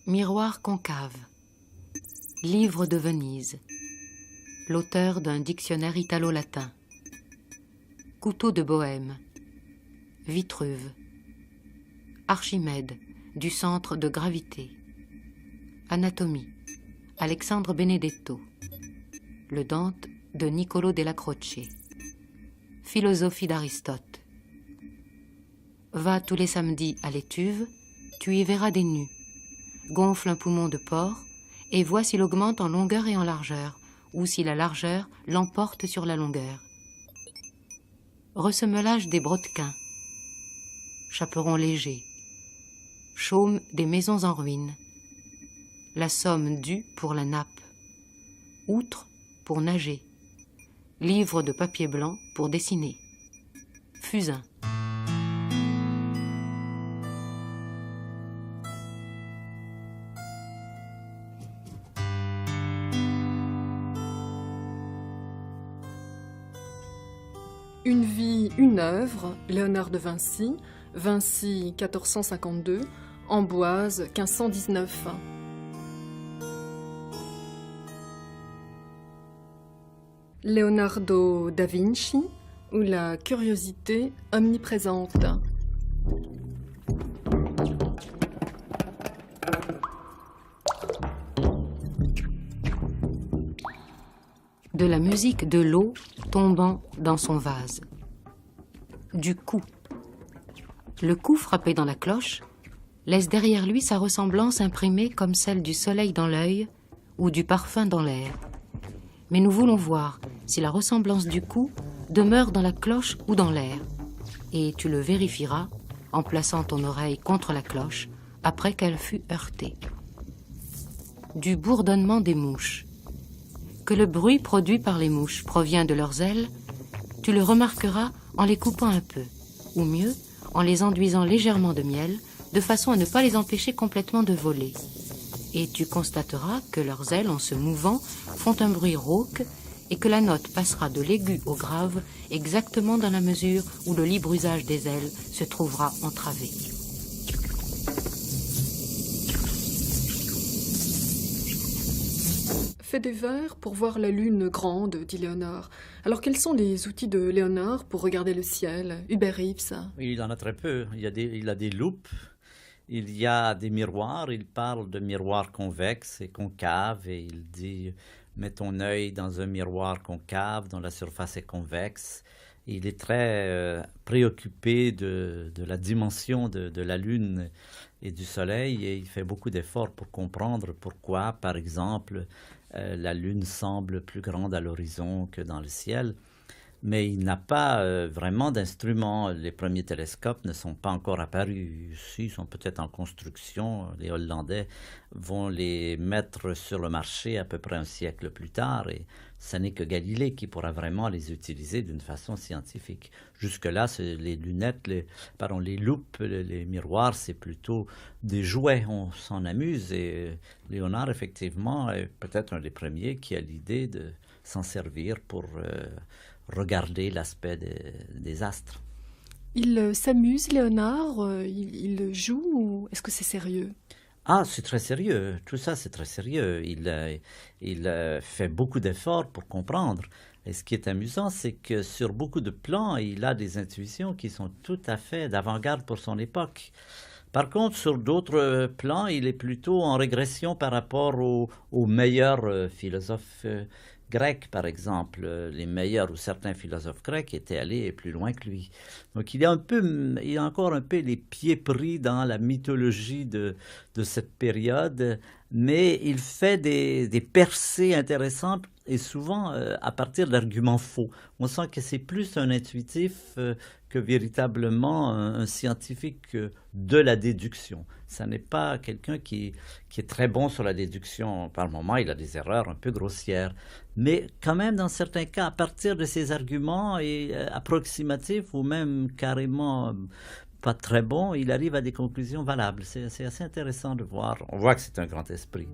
Miroir concave. Livre de Venise. L'auteur d'un dictionnaire italo-latin. Couteau de Bohême. Vitruve. Archimède, du centre de gravité. Anatomie. Alexandre Benedetto. Le Dante de Niccolò della Croce. Philosophie d'Aristote. Va tous les samedis à l'étuve, tu y verras des nus. Gonfle un poumon de porc et vois s'il augmente en longueur et en largeur, ou si la largeur l'emporte sur la longueur. Ressemelage des brodequins. Chaperon léger. Chaume des maisons en ruine. La somme due pour la nappe. Outre pour nager. Livre de papier blanc pour dessiner. Fusain. Une vie, une œuvre, Léonard de Vinci, Vinci 1452, Amboise 1519. Leonardo da Vinci ou la curiosité omniprésente. De la musique de l'eau tombant dans son vase. Du coup. Le coup frappé dans la cloche laisse derrière lui sa ressemblance imprimée comme celle du soleil dans l'œil ou du parfum dans l'air. Mais nous voulons voir si la ressemblance du coup demeure dans la cloche ou dans l'air. Et tu le vérifieras en plaçant ton oreille contre la cloche après qu'elle fut heurtée. Du bourdonnement des mouches. Que le bruit produit par les mouches provient de leurs ailes, tu le remarqueras en les coupant un peu, ou mieux, en les enduisant légèrement de miel, de façon à ne pas les empêcher complètement de voler. Et tu constateras que leurs ailes, en se mouvant, font un bruit rauque et que la note passera de l'aigu au grave exactement dans la mesure où le libre usage des ailes se trouvera entravé. Fait des vers pour voir la lune grande, dit Léonard. Alors quels sont les outils de Léonard pour regarder le ciel? Hubert Reeves. Il en a très peu. Il a des loupes, il y a des miroirs. Il parle de miroirs convexes et concaves et il dit « mets ton œil dans un miroir concave dont la surface est convexe ». Il est très préoccupé de la dimension de la Lune et du Soleil et il fait beaucoup d'efforts pour comprendre pourquoi, par exemple, la Lune semble plus grande à l'horizon que dans le ciel. Mais il n'a pas vraiment d'instruments. Les premiers télescopes ne sont pas encore apparus. Ici, ils sont peut-être en construction. Les Hollandais vont les mettre sur le marché à peu près un siècle plus tard. Et ce n'est que Galilée qui pourra vraiment les utiliser d'une façon scientifique. Jusque-là, les lunettes, les loupes, les miroirs, c'est plutôt des jouets. On s'en amuse. Et Léonard, effectivement, est peut-être un des premiers qui a l'idée de s'en servir pour regarder l'aspect des astres. Il s'amuse, Léonard? Il joue ou est-ce que c'est sérieux? Ah, c'est très sérieux. Tout ça, c'est très sérieux. Il fait beaucoup d'efforts pour comprendre. Et ce qui est amusant, c'est que sur beaucoup de plans, il a des intuitions qui sont tout à fait d'avant-garde pour son époque. Par contre, sur d'autres plans, il est plutôt en régression par rapport aux meilleurs philosophes grecs, par exemple. Les meilleurs ou certains philosophes grecs étaient allés plus loin que lui. Donc il a encore un peu les pieds pris dans la mythologie de cette période, mais il fait des percées intéressantes et souvent à partir d'arguments faux. On sent que c'est plus un intuitif que véritablement un scientifique de la déduction. Ça n'est pas quelqu'un qui est très bon sur la déduction. Par moments, il a des erreurs un peu grossières. Mais quand même, dans certains cas, à partir de ses arguments et approximatifs ou même carrément pas très bons, il arrive à des conclusions valables. C'est assez intéressant de voir. On voit que c'est un grand esprit.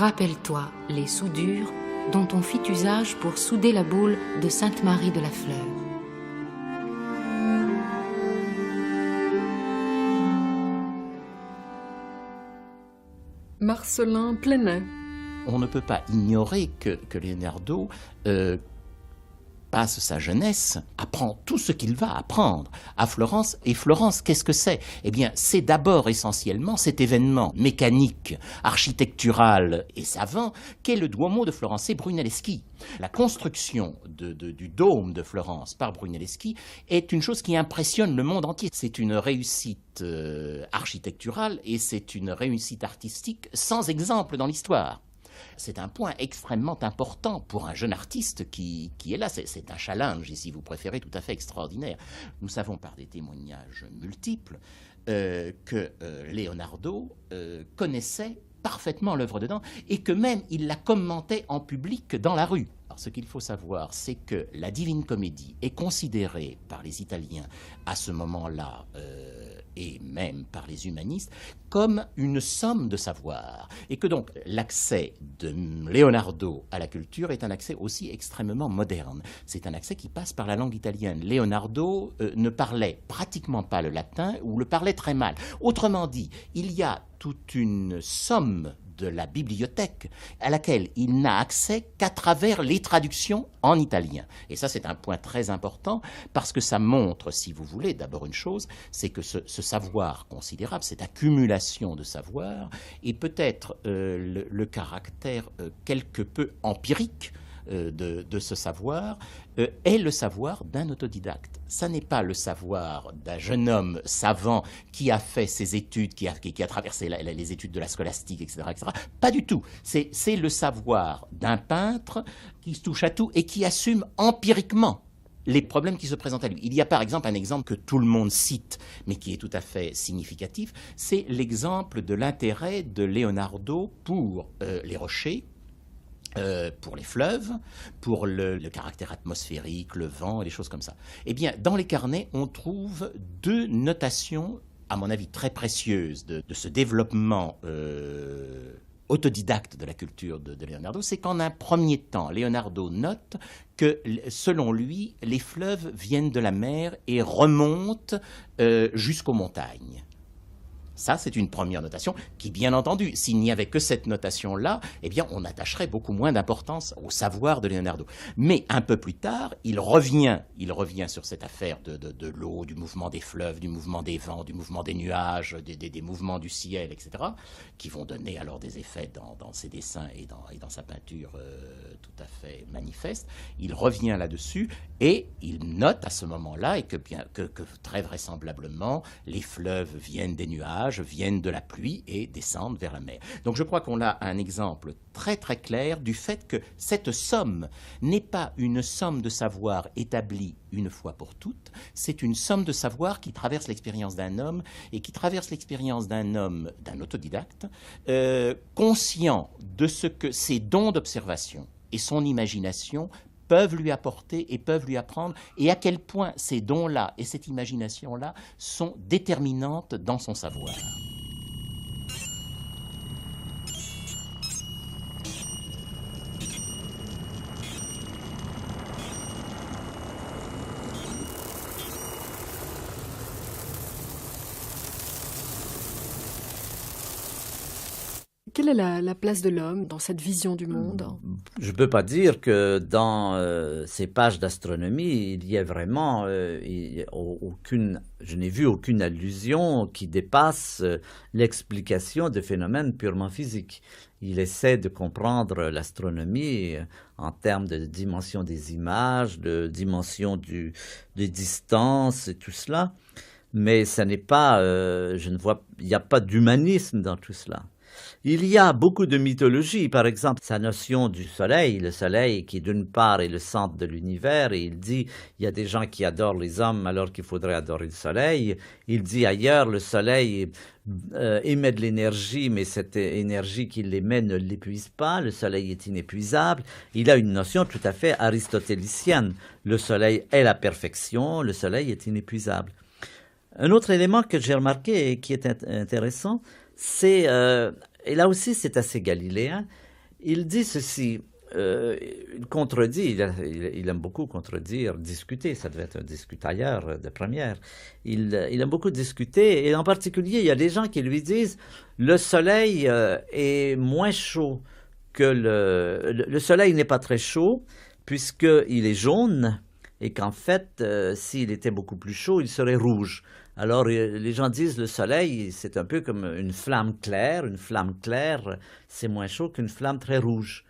Rappelle-toi les soudures dont on fit usage pour souder la boule de Sainte-Marie de la Fleur. Marcelin Plenet. On ne peut pas ignorer que Leonardo passe sa jeunesse, apprend tout ce qu'il va apprendre à Florence. Et Florence, qu'est-ce que c'est? Eh bien, c'est d'abord essentiellement cet événement mécanique, architectural et savant qu'est le Duomo de Florence, c'est Brunelleschi. La construction du dôme de Florence par Brunelleschi est une chose qui impressionne le monde entier. C'est une réussite architecturale et c'est une réussite artistique sans exemple dans l'histoire. C'est un point extrêmement important pour un jeune artiste qui est là. C'est un challenge, si vous préférez, tout à fait extraordinaire. Nous savons par des témoignages multiples que Leonardo connaissait parfaitement l'œuvre de Dante et que même il la commentait en public dans la rue. Alors, ce qu'il faut savoir, c'est que la Divine Comédie est considérée par les Italiens à ce moment-là et même par les humanistes comme une somme de savoir et que donc l'accès de Leonardo à la culture est un accès aussi extrêmement moderne. C'est un accès qui passe par la langue italienne. Leonardo ne parlait pratiquement pas le latin ou le parlait très mal. Autrement dit, il y a toute une somme de la bibliothèque à laquelle il n'a accès qu'à travers les traductions en italien. Et ça, c'est un point très important parce que ça montre, si vous voulez, d'abord une chose, c'est que ce savoir considérable, cette accumulation de savoir, et peut-être le caractère quelque peu empirique de ce savoir est le savoir d'un autodidacte. Ça n'est pas le savoir d'un jeune homme savant qui a fait ses études, qui a traversé les études de la scolastique, etc., etc. Pas du tout. C'est le savoir d'un peintre qui se touche à tout et qui assume empiriquement les problèmes qui se présentent à lui. Il y a par exemple un exemple que tout le monde cite, mais qui est tout à fait significatif, c'est l'exemple de l'intérêt de Leonardo pour les rochers, pour les fleuves, pour le caractère atmosphérique, le vent et des choses comme ça. Eh bien, dans les carnets, on trouve deux notations, à mon avis, très précieuses de ce développement autodidacte de la culture de Leonardo. C'est qu'en un premier temps, Leonardo note que, selon lui, les fleuves viennent de la mer et remontent jusqu'aux montagnes. Ça, c'est une première notation qui, bien entendu, s'il n'y avait que cette notation-là, eh bien, on attacherait beaucoup moins d'importance au savoir de Leonardo. Mais un peu plus tard, il revient sur cette affaire de l'eau, du mouvement des fleuves, du mouvement des vents, du mouvement des nuages, des mouvements du ciel, etc., qui vont donner alors des effets dans ses dessins et dans sa peinture tout à fait manifeste. Il revient là-dessus et il note à ce moment-là et que très vraisemblablement, les fleuves viennent des nuages, viennent de la pluie et descendent vers la mer. Donc je crois qu'on a un exemple très très clair du fait que cette somme n'est pas une somme de savoir établie une fois pour toutes, c'est une somme de savoir qui traverse l'expérience d'un homme et qui traverse l'expérience d'un homme, d'un autodidacte, conscient de ce que ses dons d'observation et son imagination peuvent lui apporter et peuvent lui apprendre, et à quel point ces dons-là et cette imagination-là sont déterminantes dans son savoir. Quelle est la place de l'homme dans cette vision du monde? Je ne peux pas dire que dans ces pages d'astronomie, il y ait vraiment je n'ai vu aucune allusion qui dépasse l'explication de phénomènes purement physiques. Il essaie de comprendre l'astronomie en termes de dimension des images, de dimension des distances et tout cela, mais ça n'est pas, il n'y a pas d'humanisme dans tout cela. Il y a beaucoup de mythologie, par exemple, sa notion du soleil, le soleil qui d'une part est le centre de l'univers, et il dit il y a des gens qui adorent les hommes alors qu'il faudrait adorer le soleil. Il dit ailleurs le soleil émet de l'énergie, mais cette énergie qu'il émet ne l'épuise pas, le soleil est inépuisable. Il a une notion tout à fait aristotélicienne, le soleil est la perfection, le soleil est inépuisable. Un autre élément que j'ai remarqué et qui est intéressant, c'est, et là aussi c'est assez galiléen, Il dit ceci, il contredit, il aime beaucoup contredire, discuter, ça devait être un discutailleur de première. Il aime beaucoup discuter, et en particulier, il y a des gens qui lui disent le soleil est moins chaud que le soleil n'est pas très chaud, puisqu'il est jaune, et qu'en fait, s'il était beaucoup plus chaud, il serait rouge. Alors, les gens disent le soleil, c'est un peu comme une flamme claire. Une flamme claire, c'est moins chaud qu'une flamme très rouge.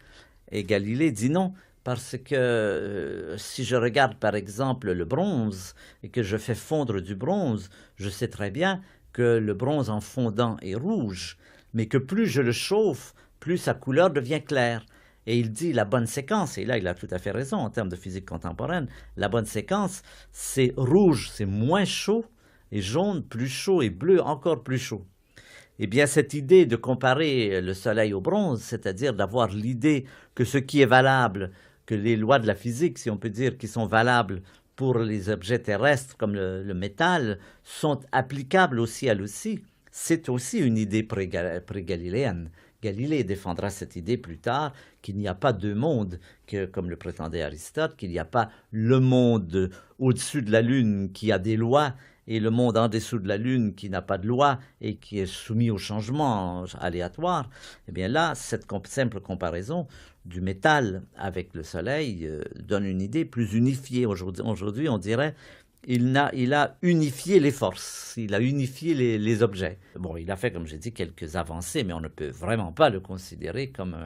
Et Galilée dit non, parce que si je regarde par exemple le bronze et que je fais fondre du bronze, je sais très bien que le bronze en fondant est rouge, mais que plus je le chauffe, plus sa couleur devient claire. Et il dit la bonne séquence, et là il a tout à fait raison en termes de physique contemporaine, la bonne séquence, c'est rouge, c'est moins chaud, et jaune, plus chaud, et bleu, encore plus chaud. Eh bien, cette idée de comparer le soleil au bronze, c'est-à-dire d'avoir l'idée que ce qui est valable, que les lois de la physique, si on peut dire, qui sont valables pour les objets terrestres comme le métal, sont applicables au ciel aussi, c'est aussi une idée pré-galiléenne. Galilée défendra cette idée plus tard, qu'il n'y a pas deux mondes, que, comme le prétendait Aristote, qu'il n'y a pas le monde au-dessus de la Lune qui a des lois, et le monde en dessous de la Lune qui n'a pas de loi et qui est soumis au changement aléatoire. Eh bien là, cette simple comparaison du métal avec le Soleil donne une idée plus unifiée. Aujourd'hui, on dirait il a unifié les forces, il a unifié les objets. Bon, il a fait, comme j'ai dit, quelques avancées, mais on ne peut vraiment pas le considérer comme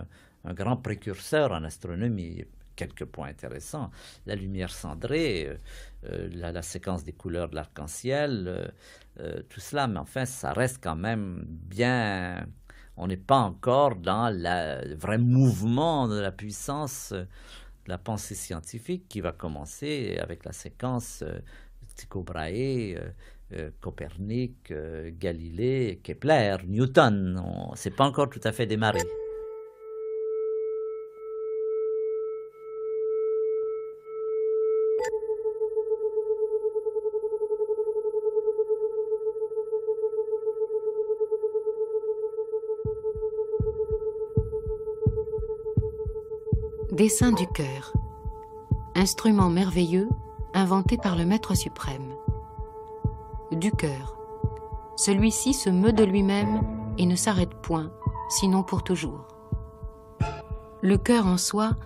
un grand précurseur en astronomie. Quelques points intéressants, la lumière cendrée, la séquence des couleurs de l'arc-en-ciel, tout cela, mais enfin, ça reste quand même bien... On n'est pas encore dans le vrai mouvement de la puissance de la pensée scientifique qui va commencer avec la séquence Tycho Brahe, Copernic, Galilée, Kepler, Newton. C'est pas encore tout à fait démarré. Dessin du cœur. Instrument merveilleux inventé par le Maître suprême. Du cœur. Celui-ci se meut de lui-même et ne s'arrête point, sinon pour toujours. Le cœur en soi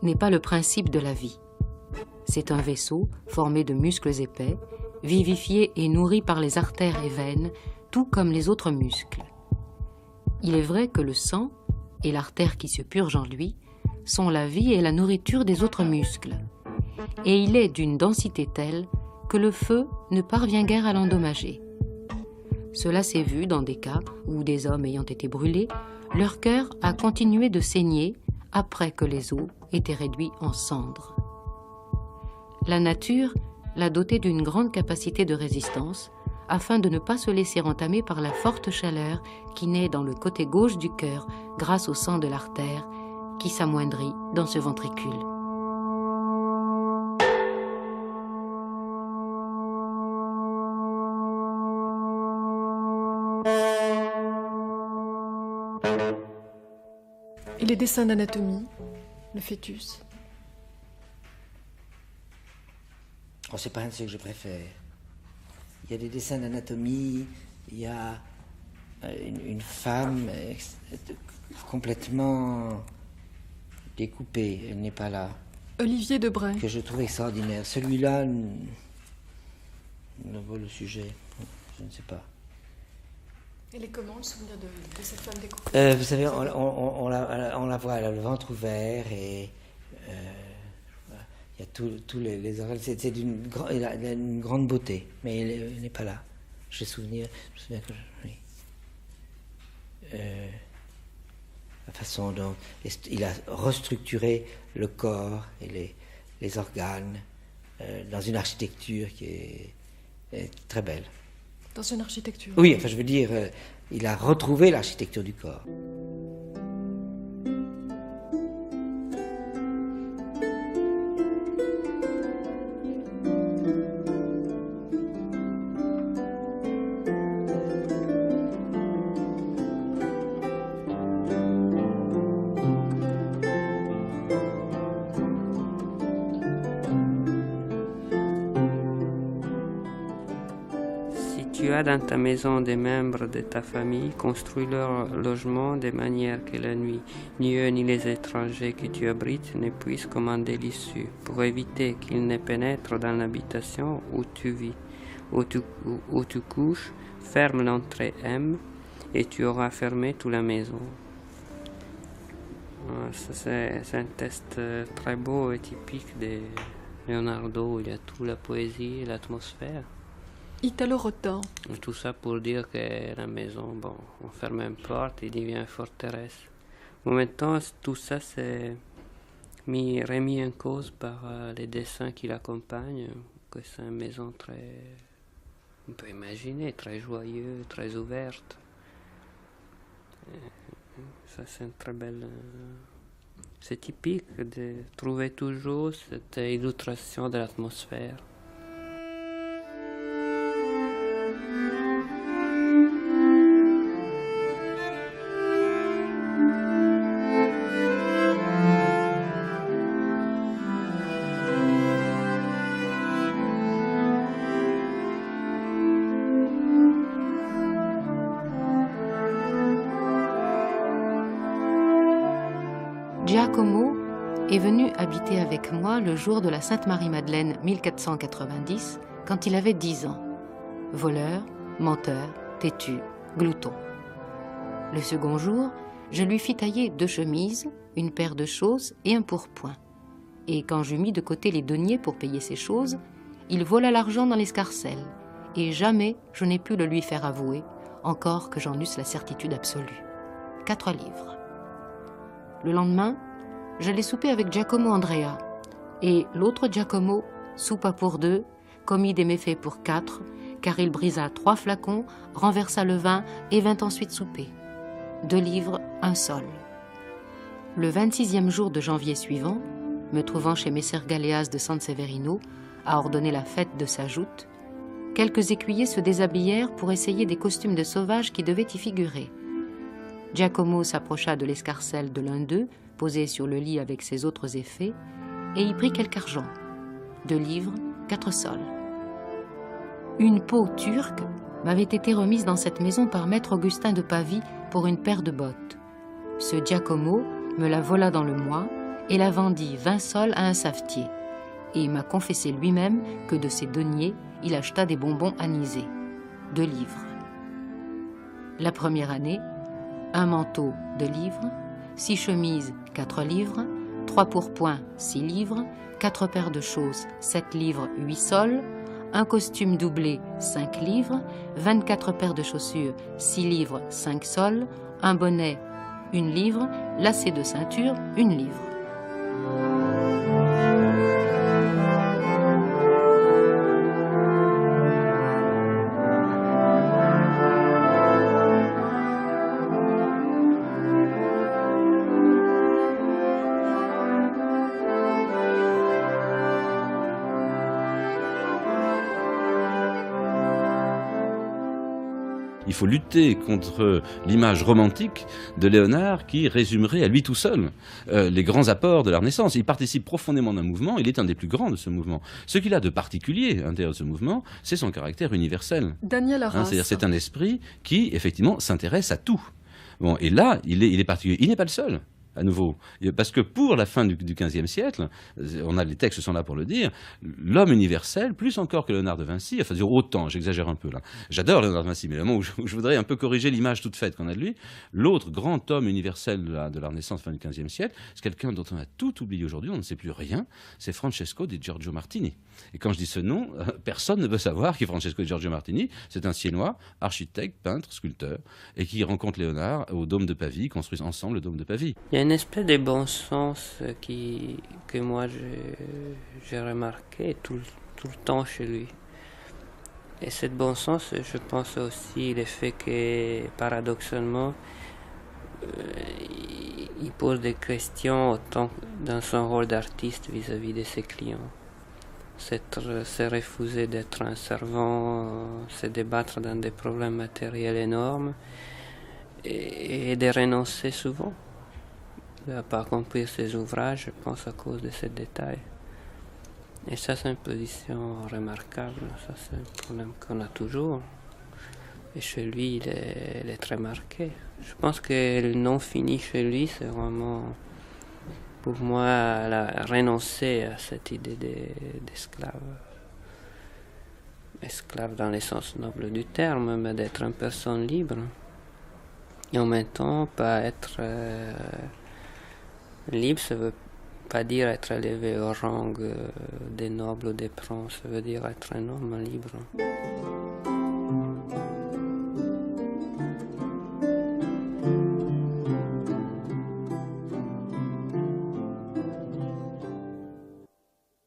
n'est pas le principe de la vie. C'est un vaisseau formé de muscles épais, vivifié et nourri par les artères et veines, tout comme les autres muscles. Il est vrai que le sang et l'artère qui se purge en lui sont la vie et la nourriture des autres muscles. Et il est d'une densité telle que le feu ne parvient guère à l'endommager. Cela s'est vu dans des cas où des hommes ayant été brûlés, leur cœur a continué de saigner après que les os étaient réduits en cendres. La nature l'a doté d'une grande capacité de résistance afin de ne pas se laisser entamer par la forte chaleur qui naît dans le côté gauche du cœur grâce au sang de l'artère qui s'amoindrit dans ce ventricule. Et les dessins d'anatomie, le fœtus? Oh, c'est pas un de ceux que je préfère. Il y a des dessins d'anatomie, il y a une femme complètement découpée, elle n'est pas là. Olivier Debray. Que je trouve extraordinaire. Celui-là ne vaut le sujet, je ne sais pas. Elle est comment, le souvenir de cette femme découpée? Vous savez, on la voit, elle a le ventre ouvert et il y a tous les organes. Elle a une grande beauté, mais elle n'est pas là. Je me souviens que oui. La façon dont il a restructuré le corps et les organes dans une architecture qui est très belle. Dans une architecture? Oui, enfin je veux dire, il a retrouvé l'architecture du corps. tu as dans ta maison des membres de ta famille, construis leur logement de manière que la nuit, ni eux ni les étrangers que tu abrites ne puissent commander l'issue, pour éviter qu'ils ne pénètrent dans l'habitation où tu vis, où tu couches, ferme l'entrée M, et tu auras fermé toute la maison. C'est un texte très beau et typique de Leonardo. Il y a toute la poésie et l'atmosphère. Italo Rota. Tout ça pour dire que la maison, bon, on ferme une porte, il devient une forteresse. En même temps, tout ça c'est remis en cause par les dessins qui l'accompagnent, que c'est une maison très, on peut imaginer, très joyeuse, très ouverte. Ça c'est une très belle... C'est typique de trouver toujours cette illustration de l'atmosphère. Giacomo est venu habiter avec moi le jour de la Sainte-Marie-Madeleine 1490, quand il avait 10 ans. Voleur, menteur, têtu, glouton. Le second jour, je lui fis tailler 2 chemises, une paire de chausses et un pourpoint. Et quand j'eus mis de côté les deniers pour payer ces choses, il vola l'argent dans l'escarcelle, et jamais je n'ai pu le lui faire avouer, encore que j'en eusse la certitude absolue. 4 livres. Le lendemain, j'allai souper avec Giacomo Andrea, et l'autre Giacomo soupa pour 2, commit des méfaits pour 4, car il brisa 3 flacons, renversa le vin et vint ensuite souper. 2 livres, 1 sol. Le 26e jour de janvier suivant, me trouvant chez Messer Galeas de San Severino, à ordonner la fête de sa joute, quelques écuyers se déshabillèrent pour essayer des costumes de sauvages qui devaient y figurer. Giacomo s'approcha de l'escarcelle de l'un d'eux, posé sur le lit avec ses autres effets, et y prit quelque argent. 2 livres, 4 sols. Une peau turque m'avait été remise dans cette maison par maître Augustin de Pavie pour une paire de bottes. Ce Giacomo me la vola dans le mois et la vendit 20 sols à un savetier, et m'a confessé lui-même que de ses deniers, il acheta des bonbons anisés. 2 livres. La première année, un manteau, 2 livres, 6 chemises, 4 livres, 3 pourpoints, 6 livres, 4 paires de chausses, 7 livres, 8 sols, un costume doublé, 5 livres, 24 paires de chaussures, 6 livres, 5 sols, un bonnet, 1 livre, lacet de ceinture, 1 livre. Il faut lutter contre l'image romantique de Léonard qui résumerait à lui tout seul les grands apports de la Renaissance. Il participe profondément d'un mouvement, il est un des plus grands de ce mouvement. Ce qu'il a de particulier à l'intérieur de ce mouvement, c'est son caractère universel. Daniel Arras. C'est-à-dire c'est un esprit qui, effectivement, s'intéresse à tout. Bon, et là, il est particulier. Il n'est pas le seul. À nouveau, parce que pour la fin du XVe siècle, les textes sont là pour le dire, l'homme universel, plus encore que Léonard de Vinci, enfin autant, j'exagère un peu là, j'adore Léonard de Vinci, mais le moment où je voudrais un peu corriger l'image toute faite qu'on a de lui, l'autre grand homme universel de la Renaissance, fin du XVe siècle, c'est quelqu'un dont on a tout oublié aujourd'hui, on ne sait plus rien, c'est Francesco di Giorgio Martini. Et quand je dis ce nom, personne ne veut savoir qui est Francesco di Giorgio Martini, c'est un Siennois, architecte, peintre, sculpteur, et qui rencontre Léonard au Dôme de Pavie, construisent ensemble le Dôme de Pavie. Il y a une espèce de bon sens que moi j'ai remarqué tout le temps chez lui. Et ce bon sens, je pense aussi le fait que, paradoxalement, il pose des questions autant dans son rôle d'artiste vis-à-vis de ses clients. Se refuser d'être un servant, se débattre dans des problèmes matériels énormes et de renoncer souvent. De ne pas accomplir ses ouvrages, je pense, à cause de ces détails. Et ça, c'est une position remarquable. Ça, c'est un problème qu'on a toujours. Et chez lui, il est très marqué. Je pense que le non fini chez lui, c'est vraiment, pour moi, renoncer à cette idée d'esclave. Esclave dans le sens noble du terme, mais d'être une personne libre. Et en même temps, pas être libre, ça veut pas dire être élevé au rang des nobles ou des princes, ça veut dire être un homme libre.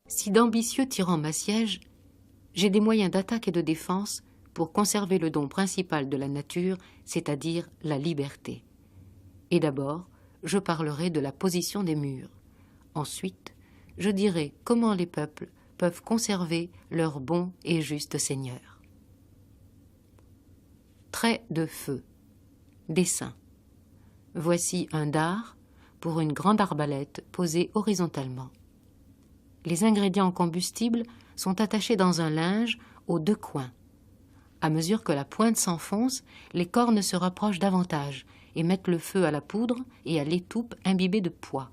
Si d'ambitieux tyrans m'assiègent, j'ai des moyens d'attaque et de défense pour conserver le don principal de la nature, c'est-à-dire la liberté. Et d'abord, je parlerai de la position des murs. Ensuite, je dirai comment les peuples peuvent conserver leur bon et juste Seigneur. Trait de feu. Dessin. Voici un dard pour une grande arbalète posée horizontalement. Les ingrédients combustibles sont attachés dans un linge aux deux coins. À mesure que la pointe s'enfonce, les cornes se rapprochent davantage et mettent le feu à la poudre et à l'étoupe imbibée de poids.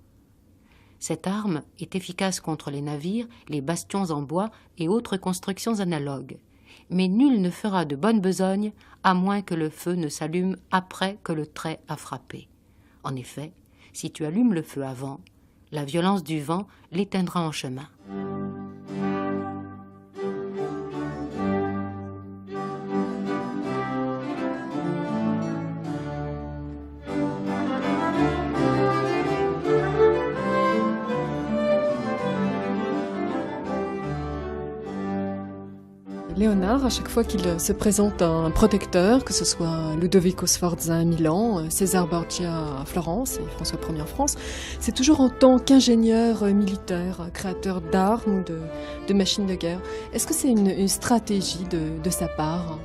Cette arme est efficace contre les navires, les bastions en bois et autres constructions analogues. Mais nul ne fera de bonne besogne à moins que le feu ne s'allume après que le trait a frappé. En effet, si tu allumes le feu avant, la violence du vent l'éteindra en chemin. Léonard, à chaque fois qu'il se présente un protecteur, que ce soit Ludovico Sforza à Milan, César Borgia à Florence et François Ier en France, c'est toujours en tant qu'ingénieur militaire, créateur d'armes ou de machines de guerre. Est-ce que c'est une stratégie de sa part ?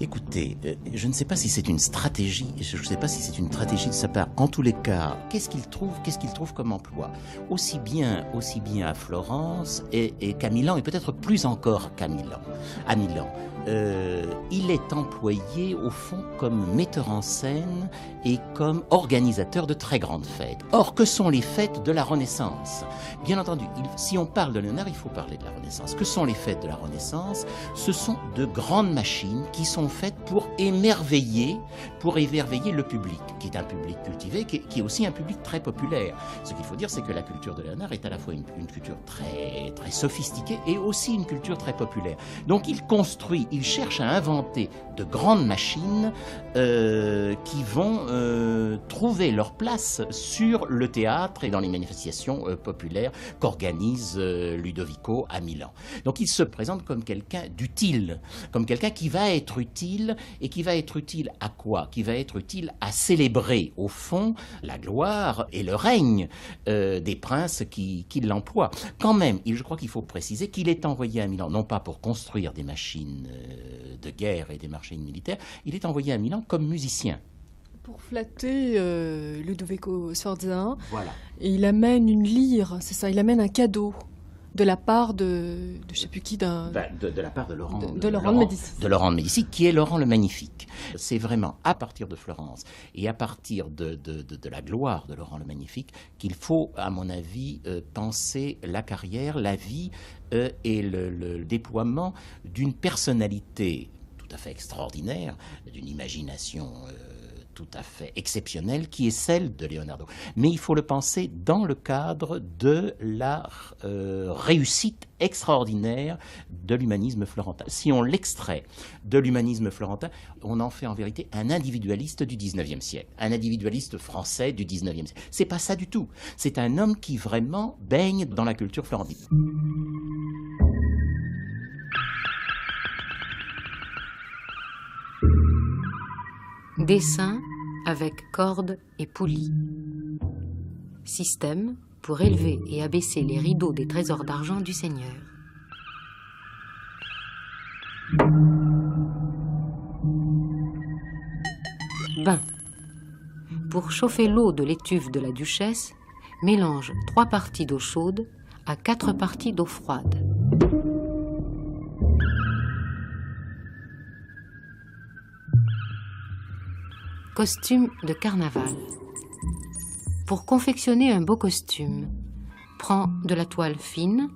Écoutez, je ne sais pas si c'est une stratégie, je ne sais pas si c'est une stratégie de sa part. En tous les cas, qu'est-ce qu'il trouve comme emploi ? Aussi bien à Florence et qu'à Milan, et peut-être plus encore qu'à Milan. À Milan, il est employé au fond comme metteur en scène et comme organisateur de très grandes fêtes. Or, que sont les fêtes de la Renaissance ? Bien entendu, si on parle de Léonard, il faut parler de la Renaissance. Que sont les fêtes de la Renaissance ? Ce sont de grandes machines qui sont faites pour émerveiller le public, qui est un public cultivé, qui est aussi un public très populaire. Ce qu'il faut dire, c'est que la culture de Léonard est à la fois une culture très, très sophistiquée et aussi une culture très populaire. Donc il cherche à inventer de grandes machines qui vont trouver leur place sur le théâtre et dans les manifestations populaires qu'organise Ludovico à Milan. Donc il se présente comme quelqu'un d'utile, comme quelqu'un qui va être utile, et qui va être utile à quoi ? Qui va être utile à célébrer, au fond, la gloire et le règne des princes qui l'emploient. Quand même, je crois qu'il faut préciser qu'il est envoyé à Milan, non pas pour construire des machines de guerre et des machines militaires, il est envoyé à Milan comme musicien. Pour flatter Ludovico Sforza, Voilà. Et il amène une lyre, c'est ça, il amène un cadeau de la part de je ne sais plus qui, de la part de Laurent de Laurent de Médicis. De Laurent de Médicis, qui est Laurent le Magnifique. C'est vraiment à partir de Florence et à partir de la gloire de Laurent le Magnifique qu'il faut, à mon avis, penser la carrière, la vie et le déploiement d'une personnalité tout à fait extraordinaire, d'une imagination tout à fait exceptionnelle qui est celle de Leonardo. Mais il faut le penser dans le cadre de la réussite extraordinaire de l'humanisme florentin. Si on l'extrait de l'humanisme florentin, on en fait en vérité un individualiste du 19e siècle, un individualiste français du 19e siècle. C'est pas ça du tout. C'est un homme qui vraiment baigne dans la culture florentine. Dessin avec corde et poulie. Système pour élever et abaisser les rideaux des trésors d'argent du Seigneur. Bain. Pour chauffer l'eau de l'étuve de la duchesse, mélange 3 parties d'eau chaude à 4 parties d'eau froide. Costume de carnaval. Pour confectionner un beau costume, prends de la toile fine,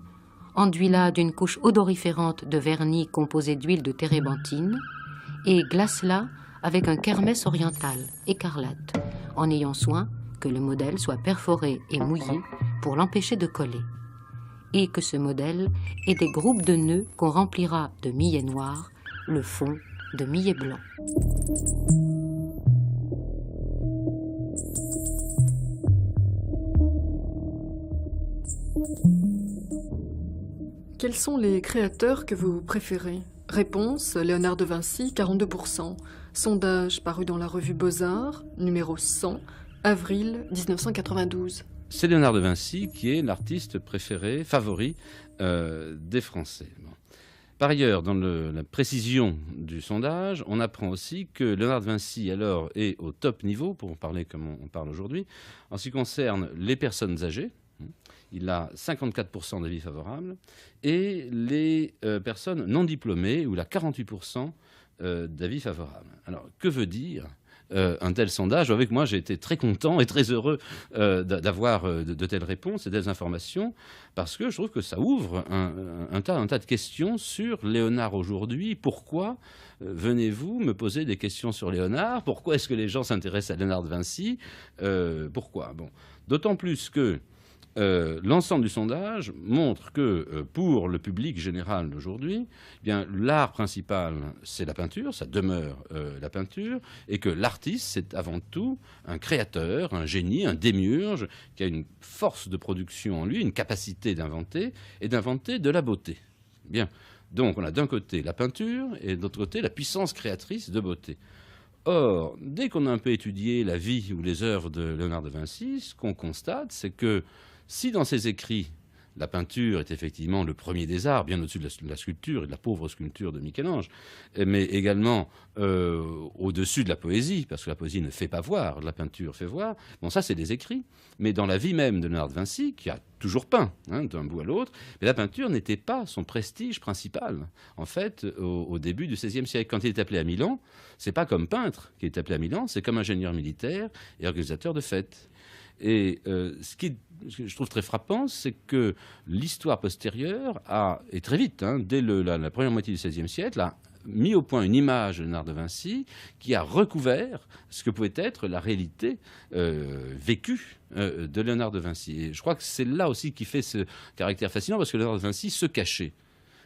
enduis-la d'une couche odoriférante de vernis composé d'huile de térébenthine et glace-la avec un kermès oriental, écarlate, en ayant soin que le modèle soit perforé et mouillé pour l'empêcher de coller, et que ce modèle ait des groupes de nœuds qu'on remplira de millet noir, le fond de millet blanc. Quels sont les créateurs que vous préférez? Réponse, Léonard de Vinci, 42%. Sondage paru dans la revue Beaux-Arts, numéro 100, avril 1992. C'est Léonard de Vinci qui est l'artiste préféré, favori des Français. Bon. Par ailleurs, dans la précision du sondage, on apprend aussi que Léonard de Vinci alors est au top niveau, pour parler comme on parle aujourd'hui, en ce qui concerne les personnes âgées. Il a 54% d'avis favorables, et les personnes non diplômées, où il a 48% d'avis favorables. Alors, que veut dire un tel sondage? Avec moi, j'ai été très content et très heureux d'avoir de telles réponses et de telles informations, parce que je trouve que ça ouvre un tas de questions sur Léonard aujourd'hui. Pourquoi venez-vous me poser des questions sur Léonard? Pourquoi est-ce que les gens s'intéressent à Léonard de Vinci? Pourquoi? Bon, d'autant plus que l'ensemble du sondage montre que pour le public général d'aujourd'hui, eh bien, l'art principal, c'est la peinture, ça demeure la peinture, et que l'artiste, c'est avant tout un créateur, un génie, un démiurge, qui a une force de production en lui, une capacité d'inventer, et d'inventer de la beauté. Bien. Donc on a d'un côté la peinture, et de l'autre côté la puissance créatrice de beauté. Or, dès qu'on a un peu étudié la vie ou les œuvres de Léonard de Vinci, ce qu'on constate, c'est que si dans ses écrits, la peinture est effectivement le premier des arts, bien au-dessus de la sculpture et de la pauvre sculpture de Michel-Ange, mais également au-dessus de la poésie, parce que la poésie ne fait pas voir, la peinture fait voir. Bon, ça, c'est des écrits. Mais dans la vie même de Léonard de Vinci, qui a toujours peint, d'un bout à l'autre, mais la peinture n'était pas son prestige principal. En fait, au début du XVIe siècle, quand il est appelé à Milan, c'est pas comme peintre qu'il est appelé à Milan, c'est comme ingénieur militaire et organisateur de fêtes. Et ce qui je trouve très frappant, c'est que l'histoire postérieure et très vite, dès la première moitié du XVIe siècle, a mis au point une image de Léonard de Vinci qui a recouvert ce que pouvait être la réalité vécue de Léonard de Vinci. Et je crois que c'est là aussi qui fait ce caractère fascinant, parce que Léonard de Vinci se cachait.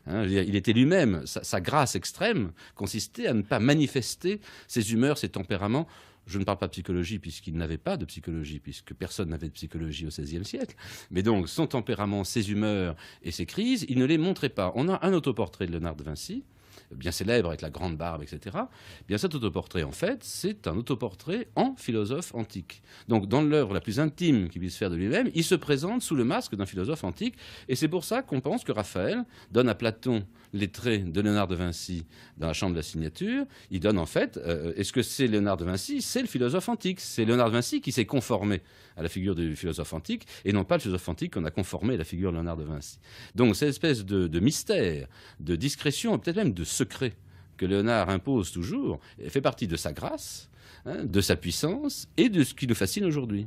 Il était lui-même, sa grâce extrême consistait à ne pas manifester ses humeurs, ses tempéraments. Je ne parle pas de psychologie, puisqu'il n'avait pas de psychologie, puisque personne n'avait de psychologie au XVIe siècle. Mais donc, son tempérament, ses humeurs et ses crises, il ne les montrait pas. On a un autoportrait de Léonard de Vinci, bien célèbre, avec la grande barbe, etc. Bien, cet autoportrait, en fait, c'est un autoportrait en philosophe antique. Donc, dans l'œuvre la plus intime qu'il puisse faire de lui-même, il se présente sous le masque d'un philosophe antique. Et c'est pour ça qu'on pense que Raphaël donne à Platon les traits de Léonard de Vinci dans la chambre de la signature. Il donne, en fait, est-ce que c'est Léonard de Vinci? C'est le philosophe antique. C'est Léonard de Vinci qui s'est conformé à la figure du philosophe antique, et non pas le philosophe antique qu'on a conformé à la figure de Léonard de Vinci. Donc, cette espèce de mystère, de discrétion, et peut-être même de secret que Léonard impose toujours, fait partie de sa grâce, de sa puissance et de ce qui nous fascine aujourd'hui.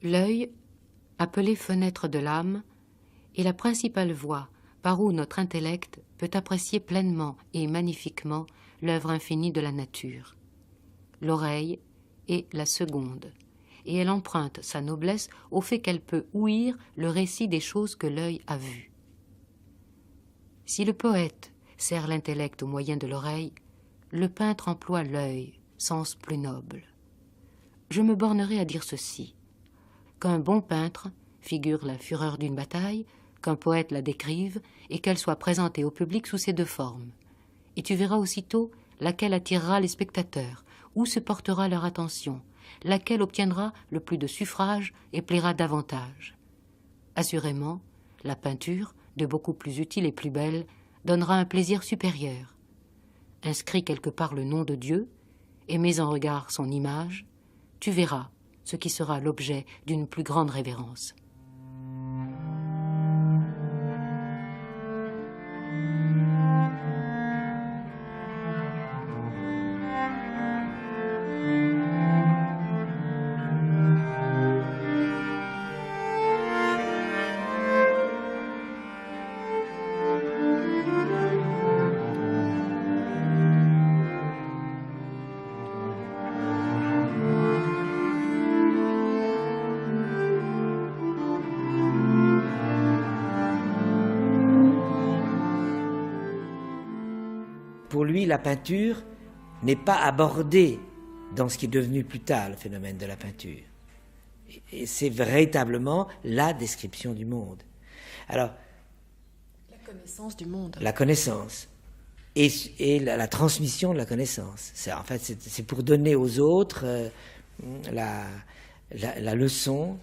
L'œil, appelé fenêtre de l'âme, est la principale voie par où notre intellect peut apprécier pleinement et magnifiquement l'œuvre infinie de la nature. L'oreille est la seconde, et elle emprunte sa noblesse au fait qu'elle peut ouïr le récit des choses que l'œil a vues. Si le poète sert l'intellect au moyen de l'oreille, le peintre emploie l'œil, sens plus noble. Je me bornerai à dire ceci: qu'un bon peintre figure la fureur d'une bataille, qu'un poète la décrive et qu'elle soit présentée au public sous ces deux formes. Et tu verras aussitôt laquelle attirera les spectateurs, où se portera leur attention, laquelle obtiendra le plus de suffrages et plaira davantage. Assurément, la peinture, de beaucoup plus utile et plus belle, donnera un plaisir supérieur. Inscris quelque part le nom de Dieu, et mets en regard son image, tu verras ce qui sera l'objet d'une plus grande révérence. Pour lui, la peinture n'est pas abordée dans ce qui est devenu plus tard le phénomène de la peinture. Et c'est véritablement la description du monde. Alors, La connaissance du monde. la connaissance et la transmission de la connaissance. En fait, c'est pour donner aux autres la leçon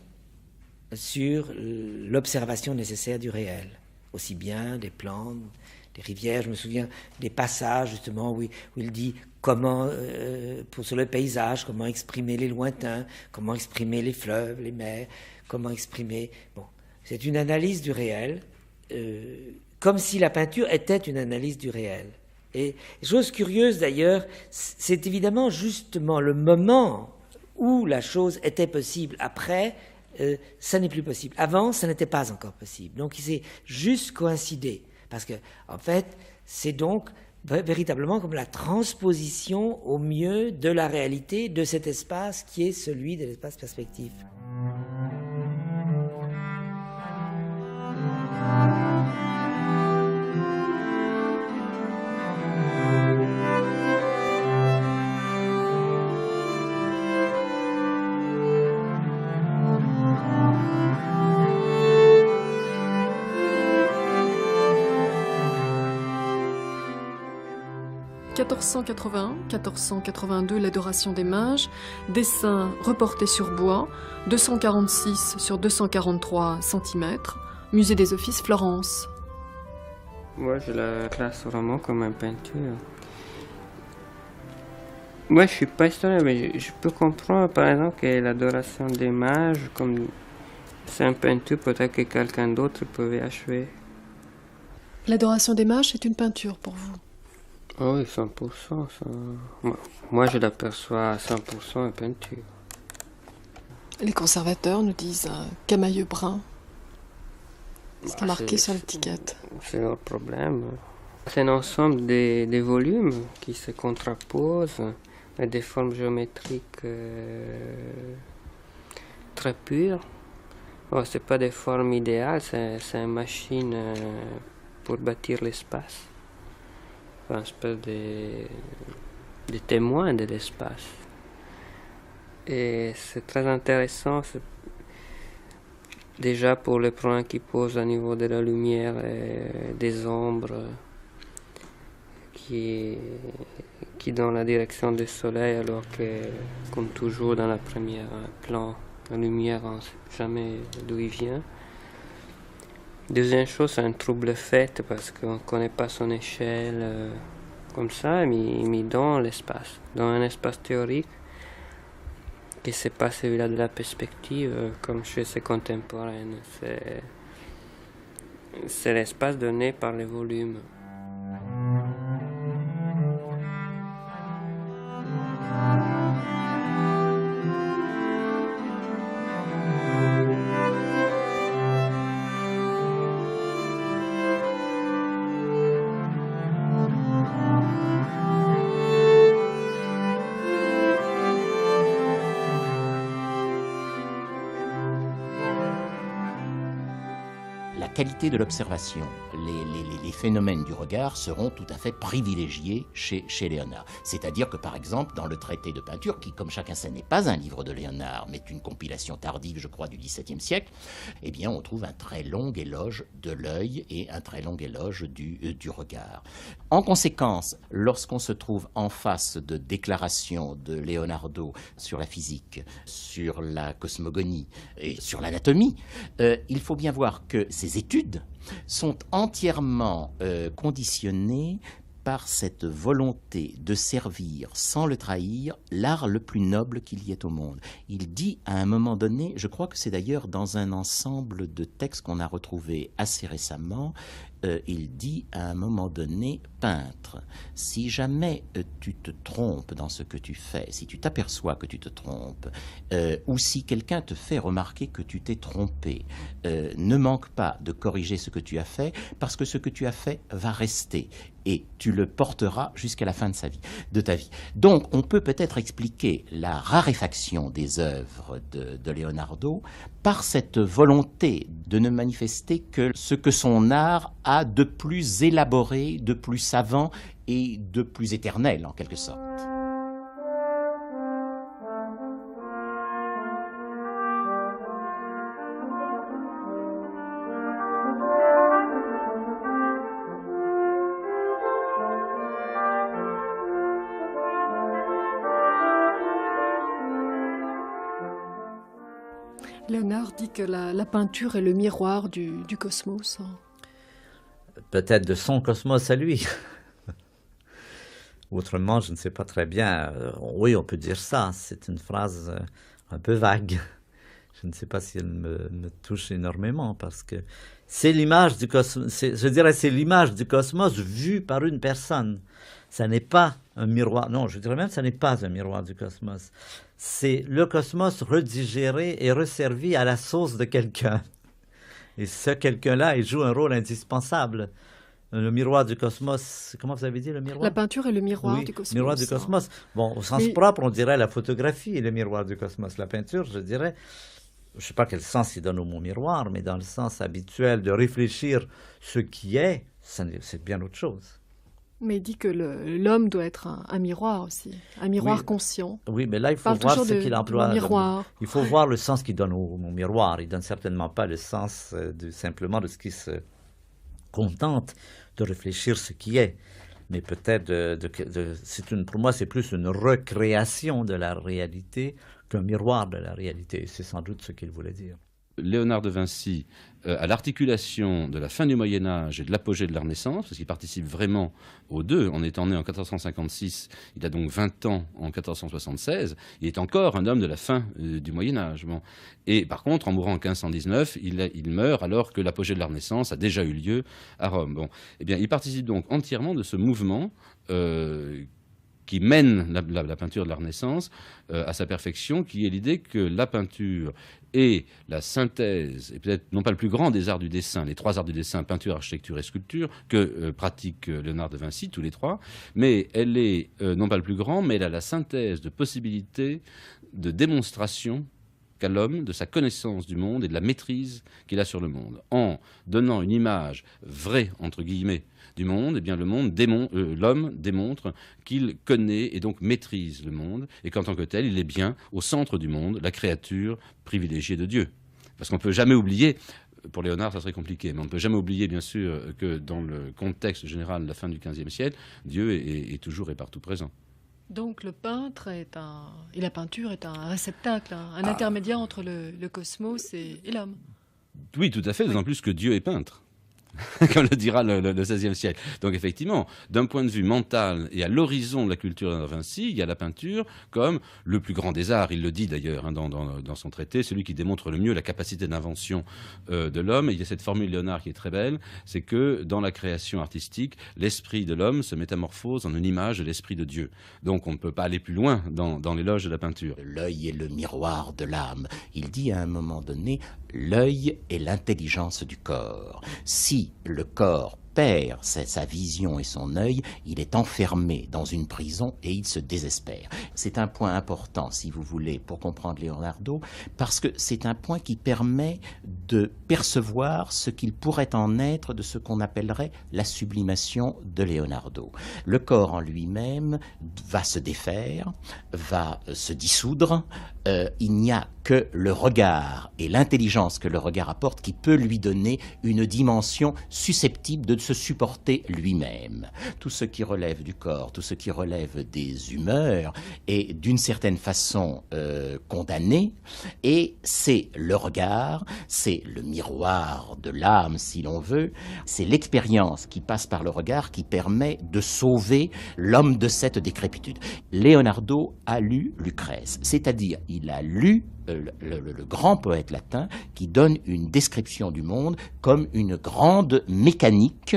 sur l'observation nécessaire du réel, aussi bien des plantes, des rivières. Je me souviens des passages justement où il dit comment, sur le paysage, comment exprimer les lointains, comment exprimer les fleuves, les mers, comment exprimer... Bon, c'est une analyse du réel, comme si la peinture était une analyse du réel. Et chose curieuse d'ailleurs, c'est évidemment justement le moment où la chose était possible. Après, ça n'est plus possible. Avant, ça n'était pas encore possible. Donc, il s'est juste coïncidé. Parce que, en fait, c'est donc véritablement comme la transposition au mieux de la réalité de cet espace qui est celui de l'espace perspectif. « 1481-1482, l'adoration des mages, dessin reporté sur bois, 246 sur 243 cm, musée des Offices, Florence. » Moi, je la classe vraiment comme une peinture. Moi, je suis pas historien, mais je peux comprendre, par exemple, que l'adoration des mages, comme c'est une peinture, peut-être que quelqu'un d'autre pouvait achever. L'adoration des mages, c'est une peinture pour vous. Ah oui, 100%. Ça... Moi, je l'aperçois à 100% en peinture. Les conservateurs nous disent camailleux brun. C'est marqué sur l'étiquette. C'est leur problème. C'est un ensemble des volumes qui se contraposent, avec des formes géométriques très pures. Bon, c'est pas des formes idéales, c'est une machine pour bâtir l'espace. Une espèce de témoin de l'espace. Et c'est très intéressant, déjà pour les problèmes qui posent au niveau de la lumière et des ombres qui dans la direction du soleil, alors que, comme toujours dans la première plan, la lumière, on ne sait jamais d'où il vient. Deuxième chose, c'est un trouble fait parce qu'on ne connaît pas son échelle comme ça, mais il dans l'espace, dans un espace théorique qui n'est pas celui-là de la perspective comme chez ses contemporaines. C'est l'espace donné par les volumes. qualité de l'observation. Les phénomènes du regard seront tout à fait privilégiés chez Léonard. C'est-à-dire que, par exemple, dans le traité de peinture, qui, comme chacun sait, n'est pas un livre de Léonard, mais une compilation tardive, je crois, du XVIIe siècle, eh bien, on trouve un très long éloge de l'œil et un très long éloge du regard. En conséquence, lorsqu'on se trouve en face de déclarations de Leonardo sur la physique, sur la cosmogonie et sur l'anatomie, il faut bien voir que ces études sont entièrement conditionnées par cette volonté de servir, sans le trahir, l'art le plus noble qu'il y ait au monde. Il dit à un moment donné, je crois que c'est d'ailleurs dans un ensemble de textes qu'on a retrouvés assez récemment, il dit à un moment donné, peintre, si jamais tu te trompes dans ce que tu fais, si tu t'aperçois que tu te trompes, ou si quelqu'un te fait remarquer que tu t'es trompé, ne manque pas de corriger ce que tu as fait, parce que ce que tu as fait va rester, et tu le porteras jusqu'à la fin de ta vie. Donc, on peut peut-être expliquer la raréfaction des œuvres de Leonardo par cette volonté de ne manifester que ce que son art a de plus élaboré, de plus savant et de plus éternel, en quelque sorte. Léonard dit que la peinture est le miroir du cosmos. Peut-être de son cosmos à lui. Autrement, je ne sais pas très bien. Oui, on peut dire ça. C'est une phrase un peu vague. Je ne sais pas si elle me touche énormément parce que c'est l'image du cosmos. Je dirais c'est l'image du cosmos vue par une personne. Ça n'est pas un miroir. Non, je dirais même que ça n'est pas un miroir du cosmos. C'est le cosmos redigéré et resservi à la sauce de quelqu'un. Et ce quelqu'un-là, il joue un rôle indispensable. Le miroir du cosmos, comment vous avez dit le miroir? La peinture est le miroir du cosmos. Le miroir du cosmos. Bon, au sens propre, on dirait la photographie est le miroir du cosmos. La peinture, je dirais, je ne sais pas quel sens il donne au mot miroir, mais dans le sens habituel de réfléchir ce qui est, c'est bien autre chose. Mais il dit que l'homme doit être un miroir aussi, un miroir conscient. Oui, mais là, il faut voir ce qu'il emploie. Miroir. Il faut voir le sens qu'il donne au miroir. Il ne donne certainement pas le sens simplement de ce qui se contente de réfléchir ce qui est. Mais peut-être, pour moi, c'est plus une recréation de la réalité qu'un miroir de la réalité. C'est sans doute ce qu'il voulait dire. Léonard de Vinci, à l'articulation de la fin du Moyen-Âge et de l'apogée de la Renaissance, parce qu'il participe vraiment aux deux, en étant né en 1456, il a donc 20 ans en 1476, il est encore un homme de la fin du Moyen-Âge. Bon. Et par contre, en mourant en 1519, il meurt alors que l'apogée de la Renaissance a déjà eu lieu à Rome. Bon. Eh bien, il participe donc entièrement de ce mouvement qui mène la peinture de la Renaissance à sa perfection, qui est l'idée que la peinture est la synthèse, et peut-être non pas le plus grand des arts du dessin, les trois arts du dessin, peinture, architecture et sculpture, que pratique Léonard de Vinci, tous les trois, mais elle est non pas le plus grand, mais elle a la synthèse de possibilités de démonstration qu'a l'homme de sa connaissance du monde et de la maîtrise qu'il a sur le monde. En donnant une image vraie, entre guillemets, du monde, eh bien l'homme démontre qu'il connaît et donc maîtrise le monde, et qu'en tant que tel, il est bien au centre du monde, la créature privilégiée de Dieu. Parce qu'on ne peut jamais oublier, pour Léonard ça serait compliqué, mais on ne peut jamais oublier bien sûr que dans le contexte général de la fin du XVe siècle, Dieu est toujours et partout présent. Donc le peintre et la peinture est un réceptacle, un intermédiaire entre le cosmos et l'homme. Oui, tout à fait, d'autant plus que Dieu est peintre. Comme le dira le XVIe siècle. Donc effectivement, d'un point de vue mental et à l'horizon de la culture de Vinci, il y a la peinture comme le plus grand des arts. Il le dit d'ailleurs dans son traité, celui qui démontre le mieux la capacité d'invention de l'homme. Et il y a cette formule Léonard qui est très belle, c'est que dans la création artistique, l'esprit de l'homme se métamorphose en une image de l'esprit de Dieu. Donc on ne peut pas aller plus loin dans l'éloge de la peinture. L'œil est le miroir de l'âme. Il dit à un moment donné, l'œil est l'intelligence du corps. Si le corps perd sa vision et son œil, il est enfermé dans une prison et il se désespère. C'est un point important, si vous voulez, pour comprendre Leonardo, parce que c'est un point qui permet de percevoir ce qu'il pourrait en être de ce qu'on appellerait la sublimation de Leonardo. Le corps en lui-même va se défaire, va se dissoudre, il n'y a que le regard et l'intelligence que le regard apporte qui peut lui donner une dimension susceptible de se supporter lui-même. Tout ce qui relève du corps, tout ce qui relève des humeurs est d'une certaine façon condamné, et c'est le regard, c'est le miroir de l'âme si l'on veut, c'est l'expérience qui passe par le regard qui permet de sauver l'homme de cette décrépitude. Leonardo a lu Lucrèce, c'est-à-dire il a lu le grand poète latin qui donne une description du monde comme une grande mécanique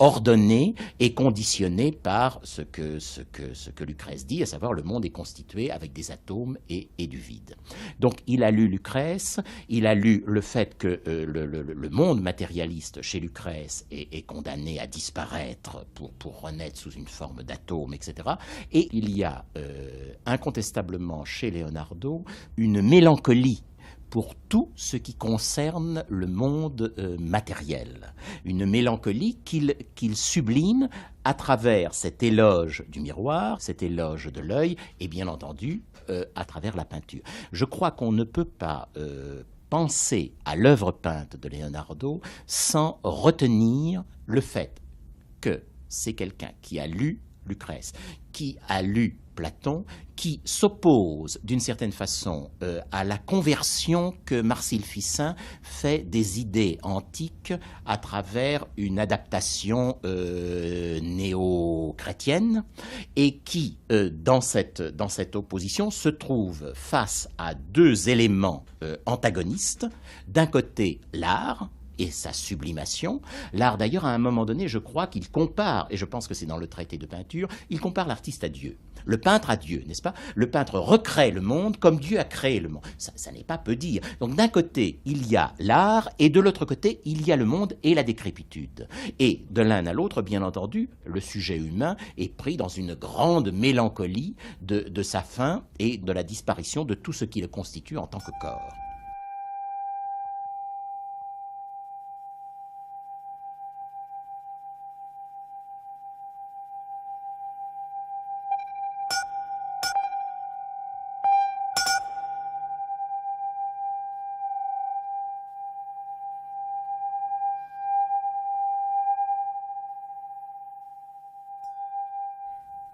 ordonnée et conditionnée par ce que Lucrèce dit, à savoir le monde est constitué avec des atomes et du vide. Donc il a lu Lucrèce, il a lu le fait que le monde matérialiste chez Lucrèce est condamné à disparaître pour renaître sous une forme d'atome, etc. Et il y a incontestablement chez Leonardo une mélancolie pour tout ce qui concerne le monde matériel. Une mélancolie qu'il sublime à travers cet éloge du miroir, cet éloge de l'œil, et bien entendu à travers la peinture. Je crois qu'on ne peut pas penser à l'œuvre peinte de Leonardo sans retenir le fait que c'est quelqu'un qui a lu Lucrèce, qui a lu Platon, qui s'oppose d'une certaine façon à la conversion que Marcille Ficin fait des idées antiques à travers une adaptation néo-chrétienne, et qui, dans cette opposition, se trouve face à deux éléments antagonistes. D'un côté, l'art et sa sublimation. L'art, d'ailleurs, à un moment donné, je crois qu'il compare, et je pense que c'est dans le traité de peinture, il compare l'artiste à Dieu. Le peintre à Dieu, n'est-ce pas? Le peintre recrée le monde comme Dieu a créé le monde. Ça n'est pas peu dire. Donc d'un côté, il y a l'art, et de l'autre côté, il y a le monde et la décrépitude. Et de l'un à l'autre, bien entendu, le sujet humain est pris dans une grande mélancolie de sa fin et de la disparition de tout ce qui le constitue en tant que corps.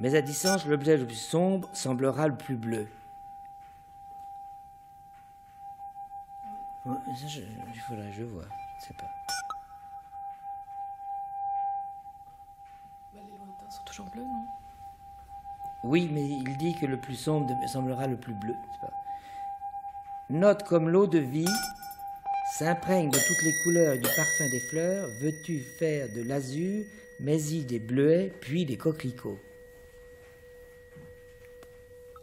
Mais à distance, l'objet le plus sombre semblera le plus bleu. Ouais, ça, il faudrait que je vois, je ne sais pas. Les lointains sont toujours bleus, non? Oui, mais il dit que le plus sombre semblera le plus bleu. C'est pas... Note comme l'eau de vie s'imprègne de toutes les couleurs et du parfum des fleurs, veux-tu faire de l'azur, mets-y des bleuets, puis des coquelicots.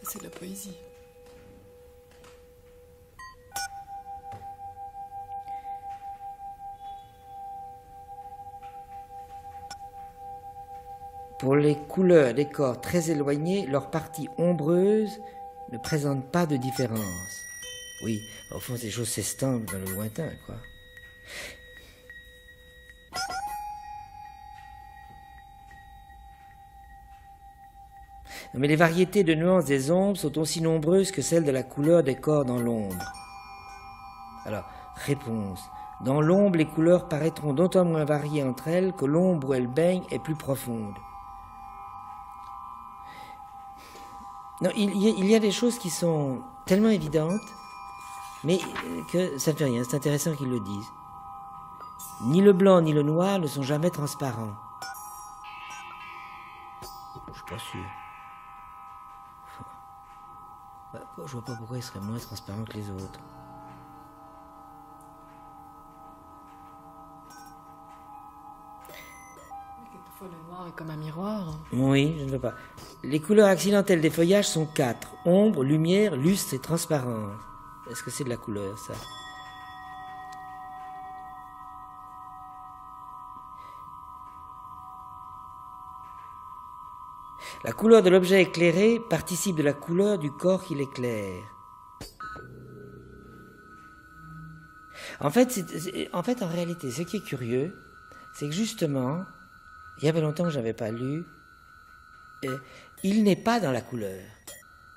C'est de la poésie. Pour les couleurs des corps très éloignés, leur partie ombreuse ne présente pas de différence. Oui, au fond, ces choses s'estampent dans le lointain, quoi. Mais les variétés de nuances des ombres sont aussi nombreuses que celles de la couleur des corps dans l'ombre. Alors, réponse. Dans l'ombre, les couleurs paraîtront d'autant moins variées entre elles que l'ombre où elles baignent est plus profonde. Non, il y a des choses qui sont tellement évidentes, mais que ça ne fait rien. C'est intéressant qu'ils le disent. Ni le blanc ni le noir ne sont jamais transparents. Je suis pas sûr. Je vois pas pourquoi ils seraient moins transparents que les autres. Quelquefois, le noir est comme un miroir. Oui, je ne veux pas. Les couleurs accidentelles des feuillages sont 4. Ombre, lumière, lustre et transparence. Est-ce que c'est de la couleur, ça? La couleur de l'objet éclairé participe de la couleur du corps qui l'éclaire. En fait, en réalité, ce qui est curieux, c'est que justement, il y avait longtemps que je n'avais pas lu, il n'est pas dans la couleur.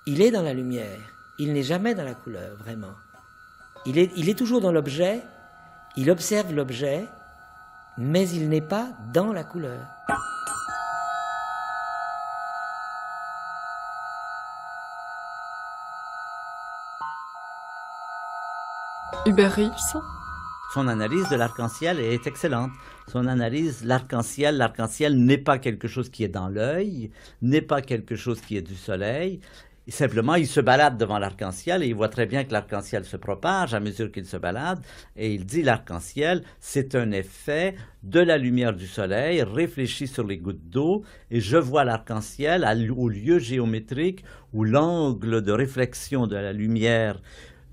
Il est dans la lumière. Il n'est jamais dans la couleur, vraiment. Il est toujours dans l'objet, il observe l'objet, mais il n'est pas dans la couleur. Hubert Reeves. Son analyse de l'arc-en-ciel est excellente. Son analyse, l'arc-en-ciel n'est pas quelque chose qui est dans l'œil, n'est pas quelque chose qui est du soleil. Et simplement, il se balade devant l'arc-en-ciel et il voit très bien que l'arc-en-ciel se propage à mesure qu'il se balade. Et il dit l'arc-en-ciel, c'est un effet de la lumière du soleil réfléchie sur les gouttes d'eau. Et je vois l'arc-en-ciel au lieu géométrique où l'angle de réflexion de la lumière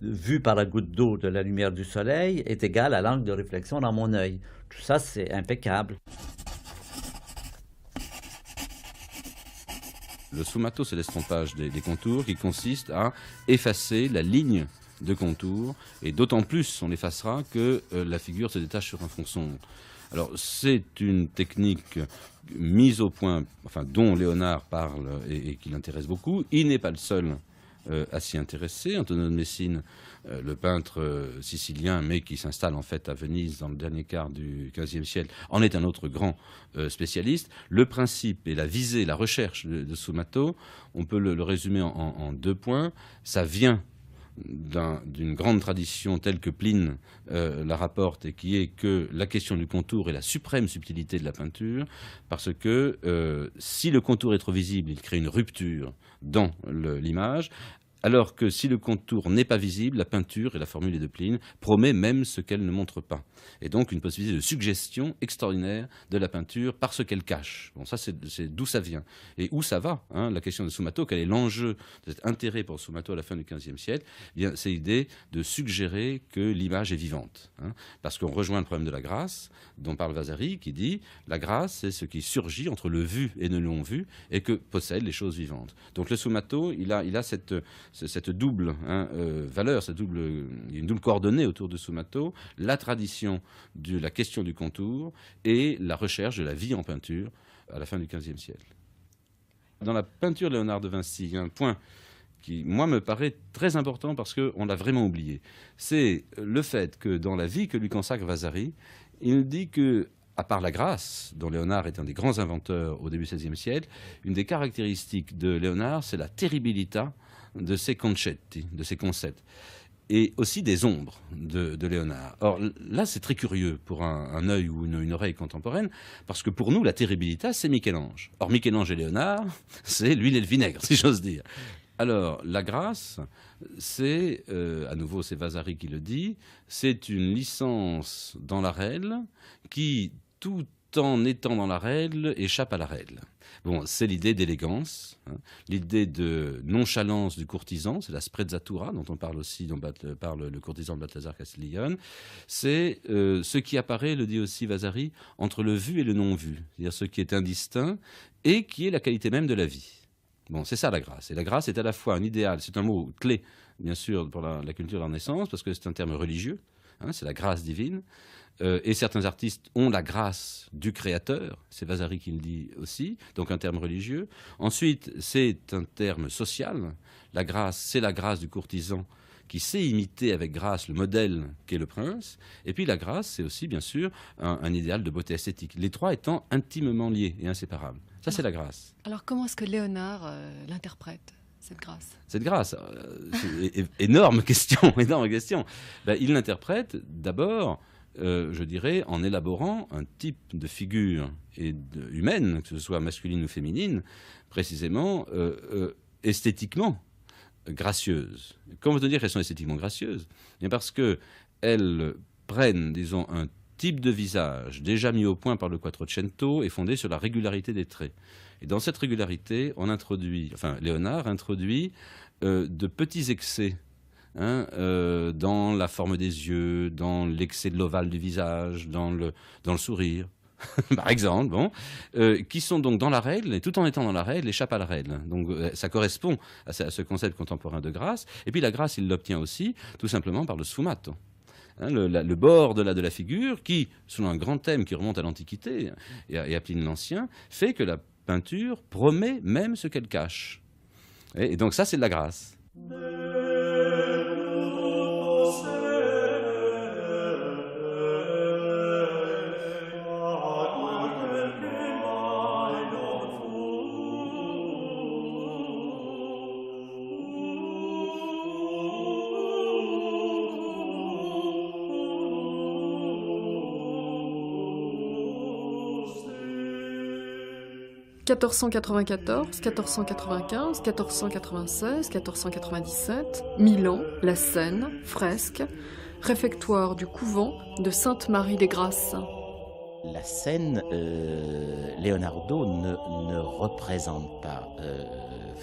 vue par la goutte d'eau de la lumière du soleil est égal à l'angle de réflexion dans mon œil. Tout ça, c'est impeccable. Le sfumato, c'est l'estrompage des contours qui consiste à effacer la ligne de contour, et d'autant plus on l'effacera que la figure se détache sur un fond sombre. Alors c'est une technique mise au point, enfin dont Léonard parle et qui l'intéresse beaucoup. Il n'est pas le seul à s'y intéresser. Antonio de Messine, le peintre sicilien, mais qui s'installe en fait à Venise dans le dernier quart du XVe siècle, en est un autre grand spécialiste. Le principe et la visée, la recherche de sfumato, on peut le résumer en 2 points. Ça vient d'une grande tradition telle que Pline la rapporte, et qui est que la question du contour est la suprême subtilité de la peinture, parce que si le contour est trop visible, il crée une rupture dans l'image, alors que si le contour n'est pas visible, la peinture, et la formule est de Pline, promet même ce qu'elle ne montre pas. Et donc une possibilité de suggestion extraordinaire de la peinture par ce qu'elle cache. Bon, ça c'est d'où ça vient. Et où ça va, hein, la question de sfumato, quel est l'enjeu de cet intérêt pour sfumato à la fin du XVe siècle? Eh bien, c'est l'idée de suggérer que l'image est vivante. Hein, parce qu'on rejoint le problème de la grâce, dont parle Vasari, qui dit la grâce, c'est ce qui surgit entre le vu et le non-vu, et que possèdent les choses vivantes. Donc le sfumato, il a cette double valeur, il y a une double coordonnée autour de sfumato, la tradition de la question du contour et la recherche de la vie en peinture à la fin du XVe siècle. Dans la peinture de Léonard de Vinci, il y a un point qui, moi, me paraît très important parce qu'on l'a vraiment oublié. C'est le fait que dans la vie que lui consacre Vasari, il dit que, à part la grâce, dont Léonard est un des grands inventeurs au début du XVIe siècle, une des caractéristiques de Léonard, c'est la terribilità de ses concetti, de ses concepts, et aussi des ombres de Léonard. Or là, c'est très curieux pour un œil ou une oreille contemporaine, parce que pour nous, la terribilità, c'est Michel-Ange. Or, Michel-Ange et Léonard, c'est l'huile et le vinaigre, si j'ose dire. Alors, la grâce, c'est, à nouveau, c'est Vasari qui le dit, c'est une licence dans la règle qui, tout en étant dans la règle, échappe à la règle. Bon, c'est l'idée d'élégance, hein, l'idée de nonchalance du courtisan, c'est la sprezzatura dont on parle aussi, dont parle le courtisan de Balthazar Castiglione. C'est ce qui apparaît, le dit aussi Vasari, entre le vu et le non-vu, c'est-à-dire ce qui est indistinct et qui est la qualité même de la vie. Bon, c'est ça la grâce. Et la grâce est à la fois un idéal, c'est un mot clé, bien sûr, pour la culture de la Renaissance, parce que c'est un terme religieux, hein, c'est la grâce divine. Et certains artistes ont la grâce du créateur, c'est Vasari qui le dit aussi, donc un terme religieux. Ensuite, c'est un terme social. La grâce, c'est la grâce du courtisan qui sait imiter avec grâce le modèle qu'est le prince. Et puis la grâce, c'est aussi, bien sûr, un idéal de beauté esthétique. Les trois étant intimement liés et inséparables. Ça, c'est la grâce. Alors, comment est-ce que Léonard l'interprète, cette grâce? Cette grâce, énorme question, énorme question. Ben, il l'interprète d'abord, je dirais, en élaborant un type de figure humaine, que ce soit masculine ou féminine, précisément esthétiquement gracieuse. Comment veut dire qu'elles sont esthétiquement gracieuses? Bien parce qu'elles prennent, disons, un type de visage déjà mis au point par le Quattrocento et fondé sur la régularité des traits. Et dans cette régularité, Léonard introduit de petits excès, hein, dans la forme des yeux, dans l'excès de l'ovale du visage, dans le sourire. par exemple, bon, qui sont donc dans la règle, et tout en étant dans la règle, échappent à la règle. Donc ça correspond à ce concept contemporain de grâce. Et puis la grâce, il l'obtient aussi, tout simplement par le sfumato. Hein, le bord de la figure, qui, selon un grand thème qui remonte à l'Antiquité et à Pline l'Ancien, fait que la peinture promet même ce qu'elle cache. Et donc ça, c'est de la grâce. « 1494, 1495, 1496, 1497, Milan, la Seine, fresque, réfectoire du couvent de Sainte-Marie-des-Grâces. » La scène, Leonardo ne représente pas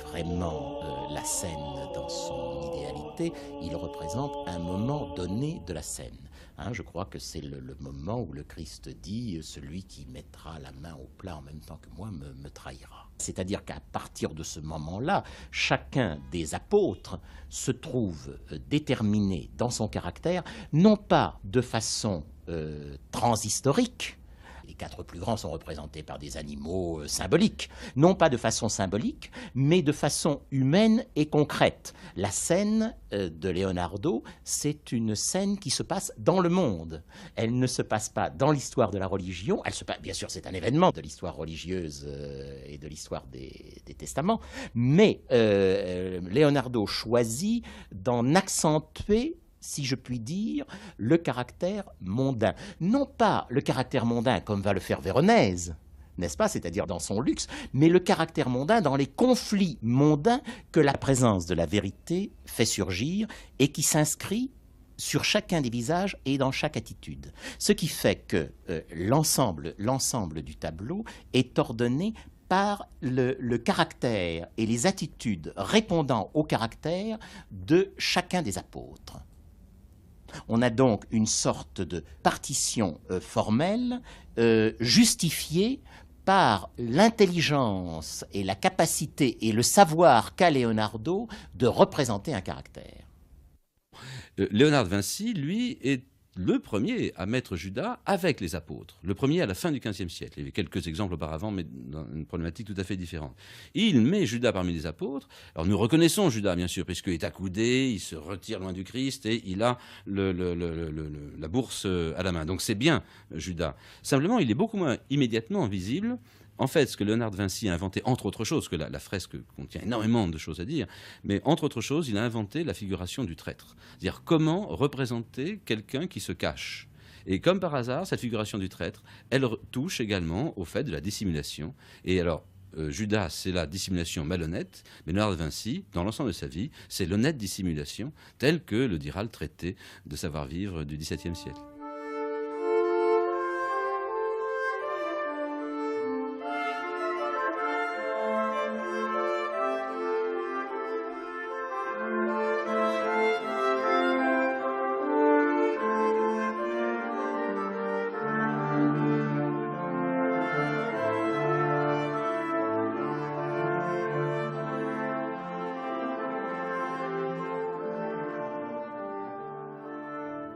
vraiment la scène dans son idéalité, il représente un moment donné de la scène. Hein, je crois que c'est le moment où le Christ dit « Celui qui mettra la main au plat en même temps que moi me trahira ». C'est-à-dire qu'à partir de ce moment-là, chacun des apôtres se trouve déterminé dans son caractère, non pas de façon transhistorique. Les 4 plus grands sont représentés par des animaux symboliques, non pas de façon symbolique, mais de façon humaine et concrète. La scène de Leonardo, c'est une scène qui se passe dans le monde. Elle ne se passe pas dans l'histoire de la religion. Elle se passe, bien sûr, c'est un événement de l'histoire religieuse et de l'histoire des testaments, mais Leonardo choisit d'en accentuer, si je puis dire, le caractère mondain. Non pas le caractère mondain comme va le faire Véronèse, n'est-ce pas, c'est-à-dire dans son luxe, mais le caractère mondain dans les conflits mondains que la présence de la vérité fait surgir et qui s'inscrit sur chacun des visages et dans chaque attitude. Ce qui fait que l'ensemble du tableau est ordonné par le caractère et les attitudes répondant au caractère de chacun des apôtres. On a donc une sorte de partition formelle justifiée par l'intelligence et la capacité et le savoir qu'a Leonardo de représenter un caractère. Léonard de Vinci, lui, est le premier à mettre Judas avec les apôtres, le premier à la fin du XVe siècle. Il y avait quelques exemples auparavant, mais dans une problématique tout à fait différente. Il met Judas parmi les apôtres. Alors nous reconnaissons Judas, bien sûr, puisqu'il est accoudé, il se retire loin du Christ et il a la bourse à la main. Donc c'est bien Judas. Simplement, il est beaucoup moins immédiatement visible. En fait, ce que Léonard de Vinci a inventé, entre autres choses, que la fresque contient énormément de choses à dire, mais entre autres choses, il a inventé la figuration du traître. C'est-à-dire comment représenter quelqu'un qui se cache. Et comme par hasard, cette figuration du traître, elle touche également au fait de la dissimulation. Et alors, Judas, c'est la dissimulation malhonnête, mais Léonard de Vinci, dans l'ensemble de sa vie, c'est l'honnête dissimulation, tel que le dira le traité de savoir-vivre du XVIIe siècle.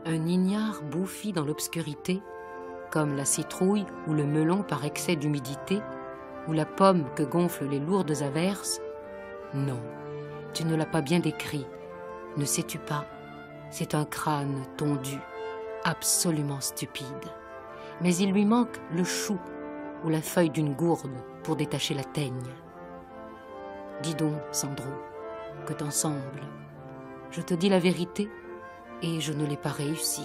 Un ignare bouffi dans l'obscurité, comme la citrouille ou le melon par excès d'humidité, ou la pomme que gonflent les lourdes averses. Non, tu ne l'as pas bien décrit. Ne sais-tu pas? C'est un crâne tondu, absolument stupide. Mais il lui manque le chou ou la feuille d'une gourde pour détacher la teigne. Dis donc, Sandro, que t'en semble? Je te dis la vérité, et je ne l'ai pas réussi.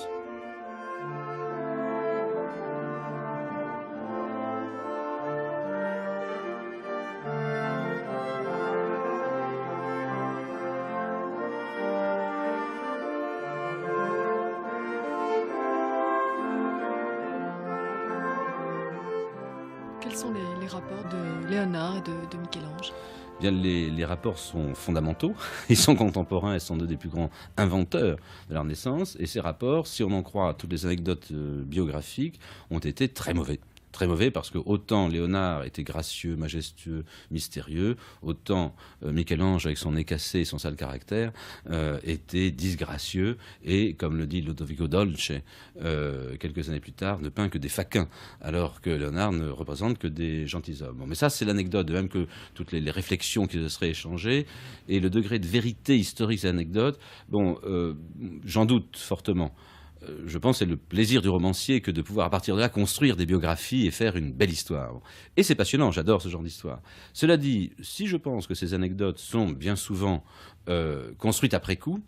Quels sont les rapports de Léonard et de Michel-Ange? Bien, les rapports sont fondamentaux, ils sont contemporains et sont deux des plus grands inventeurs de la Renaissance, et ces rapports, si on en croit toutes les anecdotes biographiques, ont été très mauvais. très mauvais parce que autant Léonard était gracieux, majestueux, mystérieux, autant Michel-Ange, avec son nez cassé et son sale caractère, était disgracieux et, comme le dit Ludovico Dolce, quelques années plus tard, ne peint que des faquins, alors que Léonard ne représente que des gentilshommes. Bon, mais ça, c'est l'anecdote, de même que toutes les réflexions qui se seraient échangées, et le degré de vérité historique de cette anecdote, bon, j'en doute fortement. Je pense que c'est le plaisir du romancier que de pouvoir à partir de là construire des biographies et faire une belle histoire. Et c'est passionnant, j'adore ce genre d'histoire. Cela dit, si je pense que ces anecdotes sont bien souvent construites après coup,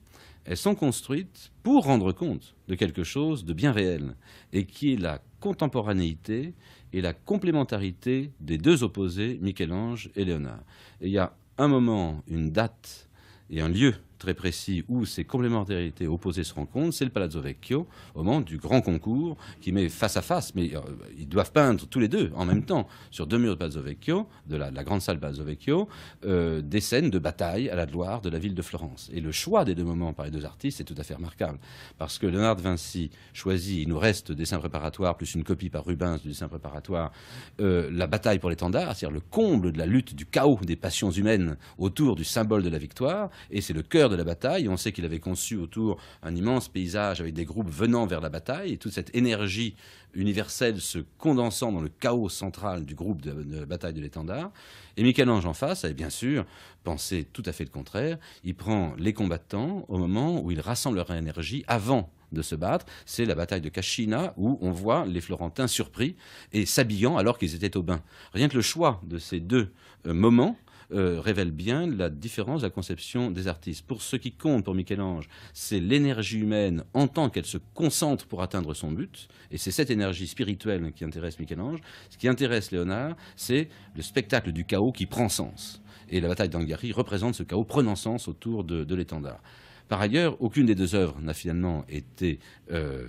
elles sont construites pour rendre compte de quelque chose de bien réel, et qui est la contemporanéité et la complémentarité des deux opposés, Michel-Ange et Léonard. Et il y a un moment, une date et un lieu très précis où ces complémentarités opposées se rencontrent, c'est le Palazzo Vecchio, au moment du grand concours qui met face à face, mais ils doivent peindre tous les deux en même temps, sur 2 murs de Palazzo Vecchio, de la grande salle Palazzo Vecchio, des scènes de bataille à la gloire de la ville de Florence. Et le choix des 2 moments par les 2 artistes est tout à fait remarquable, parce que Léonard de Vinci choisit, il nous reste dessin préparatoire, plus une copie par Rubens du dessin préparatoire, la bataille pour l'étendard, c'est-à-dire le comble de la lutte, du chaos des passions humaines autour du symbole de la victoire, et c'est le cœur de la bataille. On sait qu'il avait conçu autour un immense paysage avec des groupes venant vers la bataille, et toute cette énergie universelle se condensant dans le chaos central du groupe de la bataille de l'étendard. Et Michel-Ange en face avait bien sûr pensé tout à fait le contraire. Il prend les combattants au moment où ils rassemblent leur énergie avant de se battre. C'est la bataille de Cascina où on voit les Florentins surpris et s'habillant alors qu'ils étaient au bain. Rien que le choix de ces 2 moments révèle bien la différence de la conception des artistes. Pour ce qui compte pour Michel-Ange, c'est l'énergie humaine en tant qu'elle se concentre pour atteindre son but, et c'est cette énergie spirituelle qui intéresse Michel-Ange. Ce qui intéresse Léonard, c'est le spectacle du chaos qui prend sens. Et la bataille d'Anghiari représente ce chaos prenant sens autour de l'étendard. Par ailleurs, aucune des 2 œuvres n'a finalement été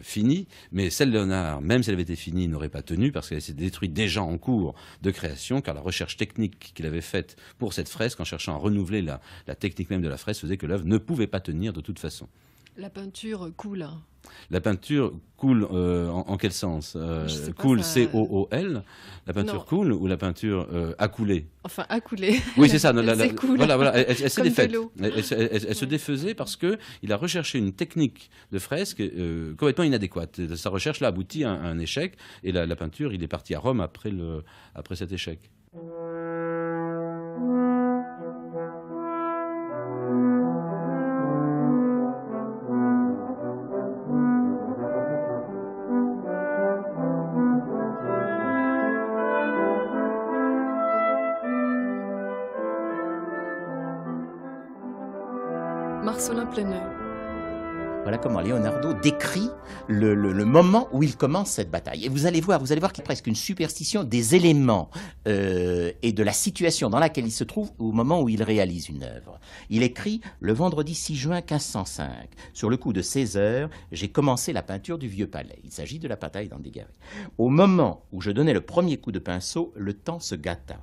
finie, mais celle de Léonard, même si elle avait été finie, n'aurait pas tenu parce qu'elle s'est détruite déjà en cours de création, car la recherche technique qu'il avait faite pour cette fresque, en cherchant à renouveler la technique même de la fresque, faisait que l'œuvre ne pouvait pas tenir de toute façon. La peinture coule. La peinture coule en quel sens coule, ça... C-O-O-L. La peinture coule ou la peinture a coulé? Enfin, a coulé. Oui, c'est ça. Cool. Voilà, elle s'est défaite. Elle se Ouais. défaisait parce qu'il a recherché une technique de fresque complètement inadéquate. Sa recherche-là aboutit à un échec. Et la peinture, il est parti à Rome après cet échec. Marcelin Plenel. Voilà comment Leonardo décrit le moment où il commence cette bataille. Et vous allez voir qu'il y a presque une superstition des éléments et de la situation dans laquelle il se trouve au moment où il réalise une œuvre. Il écrit « Le vendredi 6 juin 1505, sur le coup de 16 heures, j'ai commencé la peinture du Vieux Palais. » Il s'agit de la bataille d'Anghiari. Au moment où je donnais le premier coup de pinceau, le temps se gâta.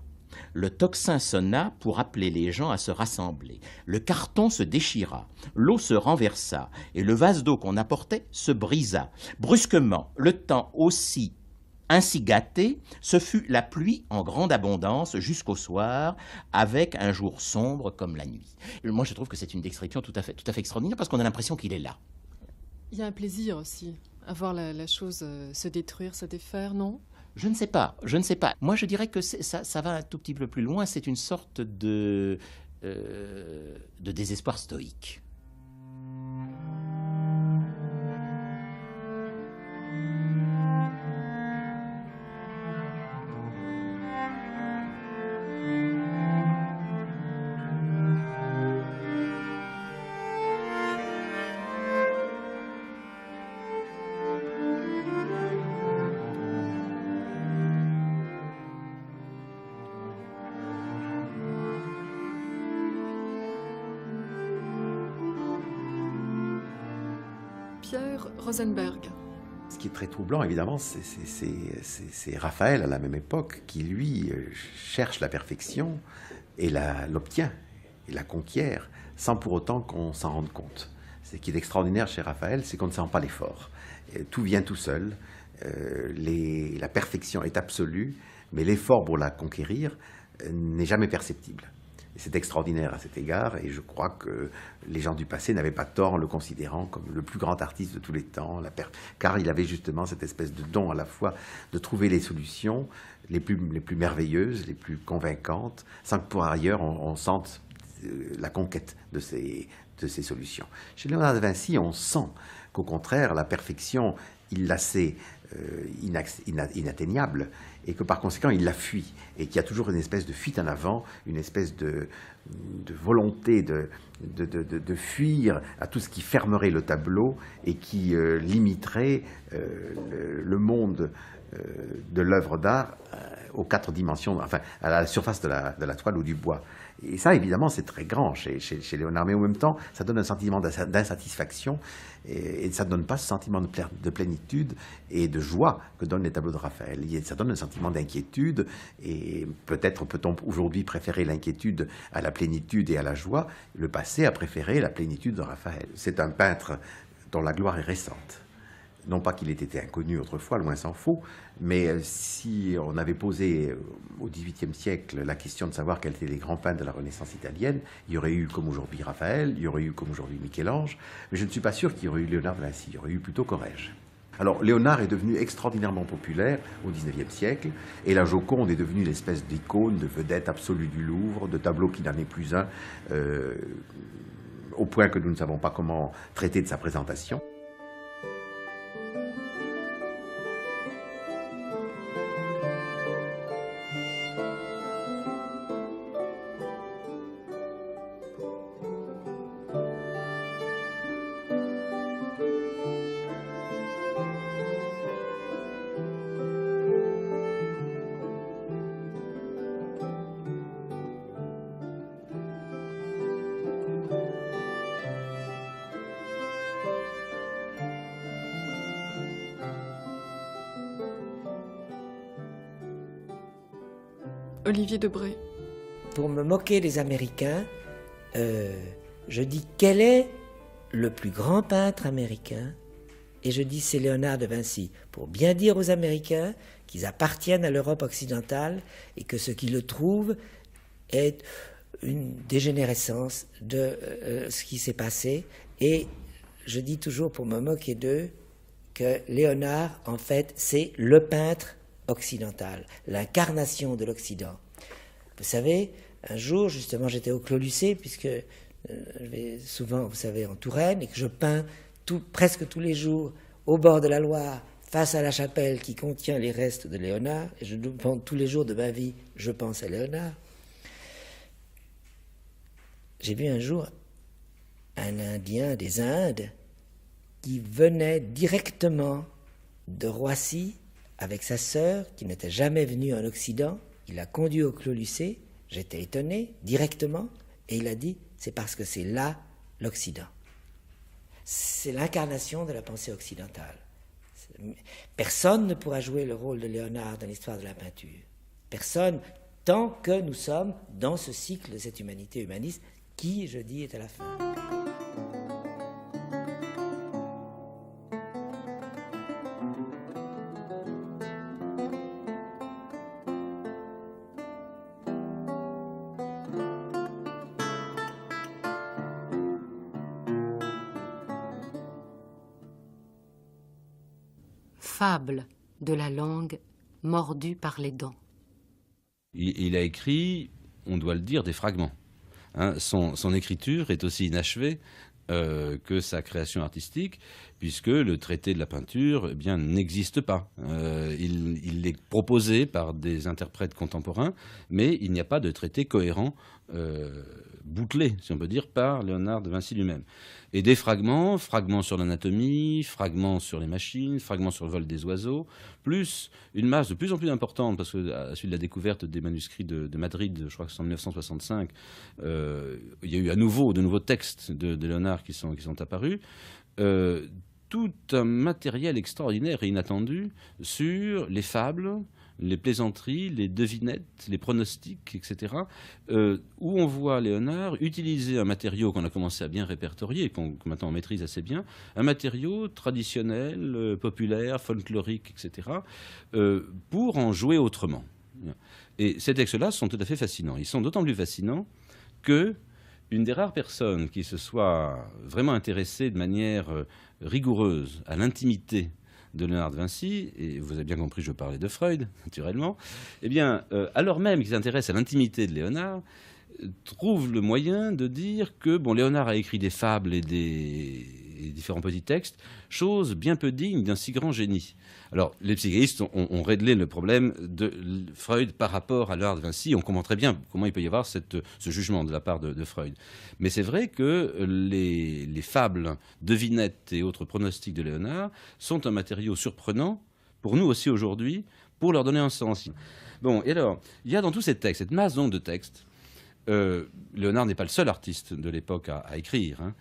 Le tocsin sonna pour appeler les gens à se rassembler. Le carton se déchira, l'eau se renversa, et le vase d'eau qu'on apportait se brisa. Brusquement, le temps ainsi gâté, ce fut la pluie en grande abondance jusqu'au soir, avec un jour sombre comme la nuit. Moi, je trouve que c'est une description tout à fait extraordinaire, parce qu'on a l'impression qu'il est là. Il y a un plaisir aussi, à voir la chose se détruire, se défaire, non ? Je ne sais pas. Moi, je dirais que ça va un tout petit peu plus loin. C'est une sorte de désespoir stoïque. Pierre Rosenberg. Ce qui est très troublant, évidemment, c'est Raphaël, à la même époque, qui, lui, cherche la perfection et l'obtient, et la conquiert, sans pour autant qu'on s'en rende compte. Ce qui est extraordinaire chez Raphaël, c'est qu'on ne sent pas l'effort. Tout vient tout seul. la perfection est absolue, mais l'effort pour la conquérir n'est jamais perceptible. Et c'est extraordinaire à cet égard, et je crois que les gens du passé n'avaient pas tort en le considérant comme le plus grand artiste de tous les temps, car il avait justement cette espèce de don à la fois de trouver les solutions les plus merveilleuses, les plus convaincantes, sans que pour ailleurs on sente la conquête de ces solutions. Chez Léonard de Vinci, on sent qu'au contraire, la perfection, il la sait inatteignable, et que par conséquent, il la fuit, et qu'il y a toujours une espèce de fuite en avant, une espèce de volonté de fuir à tout ce qui fermerait le tableau et qui limiterait le monde de l'œuvre d'art aux 4 dimensions, enfin à la surface de la toile ou du bois. Et ça, évidemment, c'est très grand chez Léonard, mais en même temps, ça donne un sentiment d'insatisfaction, et ça ne donne pas ce sentiment de plénitude et de joie que donnent les tableaux de Raphaël. Ça donne un sentiment d'inquiétude, et peut-être peut-on aujourd'hui préférer l'inquiétude à la plénitude et à la joie. Le passé a préféré la plénitude de Raphaël. C'est un peintre dont la gloire est récente. Non pas qu'il ait été inconnu autrefois, loin s'en faut, mais si on avait posé au XVIIIe siècle la question de savoir quels étaient les grands peintres de la Renaissance italienne, il y aurait eu comme aujourd'hui Raphaël, il y aurait eu comme aujourd'hui Michel-Ange, mais je ne suis pas sûr qu'il y aurait eu Léonard de Vinci, il y aurait eu plutôt Corrège. Alors Léonard est devenu extraordinairement populaire au XIXe siècle, et la Joconde est devenue l'espèce d'icône, de vedette absolue du Louvre, de tableau qui n'en est plus un, au point que nous ne savons pas comment traiter de sa présentation. Olivier Debré. Pour me moquer des Américains, je dis quel est le plus grand peintre américain, et je dis c'est Léonard de Vinci, pour bien dire aux Américains qu'ils appartiennent à l'Europe occidentale et que ce qui le trouve est une dégénérescence de ce qui s'est passé. Et je dis toujours, pour me moquer d'eux, que Léonard, en fait, c'est le peintre occidental, l'incarnation de l'Occident. Vous savez, un jour, justement, j'étais au Clos Lucé, puisque je vais souvent, vous savez, en Touraine, et que je peins presque tous les jours au bord de la Loire, face à la chapelle qui contient les restes de Léonard, et je pense tous les jours de ma vie, je pense à Léonard. J'ai vu un jour un Indien des Indes qui venait directement de Roissy avec sa sœur, qui n'était jamais venue en Occident. Il l'a conduit au Clos Lucé. J'étais étonné, directement, et il a dit, c'est parce que c'est là l'Occident. C'est l'incarnation de la pensée occidentale. Personne ne pourra jouer le rôle de Léonard dans l'histoire de la peinture. Personne, tant que nous sommes dans ce cycle de cette humanité humaniste qui, je dis, est à la fin. Fable de la langue mordue par les dents. Il a écrit, on doit le dire, des fragments. Hein, son écriture est aussi inachevée que sa création artistique, puisque le traité de la peinture eh bien, n'existe pas. Il est proposé par des interprètes contemporains, mais il n'y a pas de traité cohérent, bouclé, si on peut dire, par Léonard de Vinci lui-même. Et des fragments sur l'anatomie, fragments sur les machines, fragments sur le vol des oiseaux, plus une masse de plus en plus importante, parce que à la suite de la découverte des manuscrits de Madrid, je crois que c'est en 1965, il y a eu de nouveaux textes de Léonard qui sont apparus. Tout un matériel extraordinaire et inattendu sur les fables, les plaisanteries, les devinettes, les pronostics, etc., où on voit Léonard utiliser un matériau qu'on a commencé à bien répertorier, que maintenant on maîtrise assez bien, un matériau traditionnel, populaire, folklorique, etc., pour en jouer autrement. Et ces textes-là sont tout à fait fascinants. Ils sont d'autant plus fascinants que une des rares personnes qui se soit vraiment intéressée de manière rigoureuse à l'intimité de Léonard de Vinci, et vous avez bien compris, je parlais de Freud, naturellement, eh bien, alors même qu'il s'intéresse à l'intimité de Léonard, trouve le moyen de dire que bon, Léonard a écrit des fables et différents petits textes, chose bien peu digne d'un si grand génie. Alors, les psychanalystes ont réglé le problème de Freud par rapport à Léonard de Vinci. On comprend très bien comment il peut y avoir ce jugement de la part de Freud. Mais c'est vrai que les fables, devinettes et autres pronostics de Léonard sont un matériau surprenant, pour nous aussi aujourd'hui, pour leur donner un sens. Bon, et alors, il y a dans tous ces textes, cette masse donc de textes, Léonard n'est pas le seul artiste de l'époque à écrire. Hein.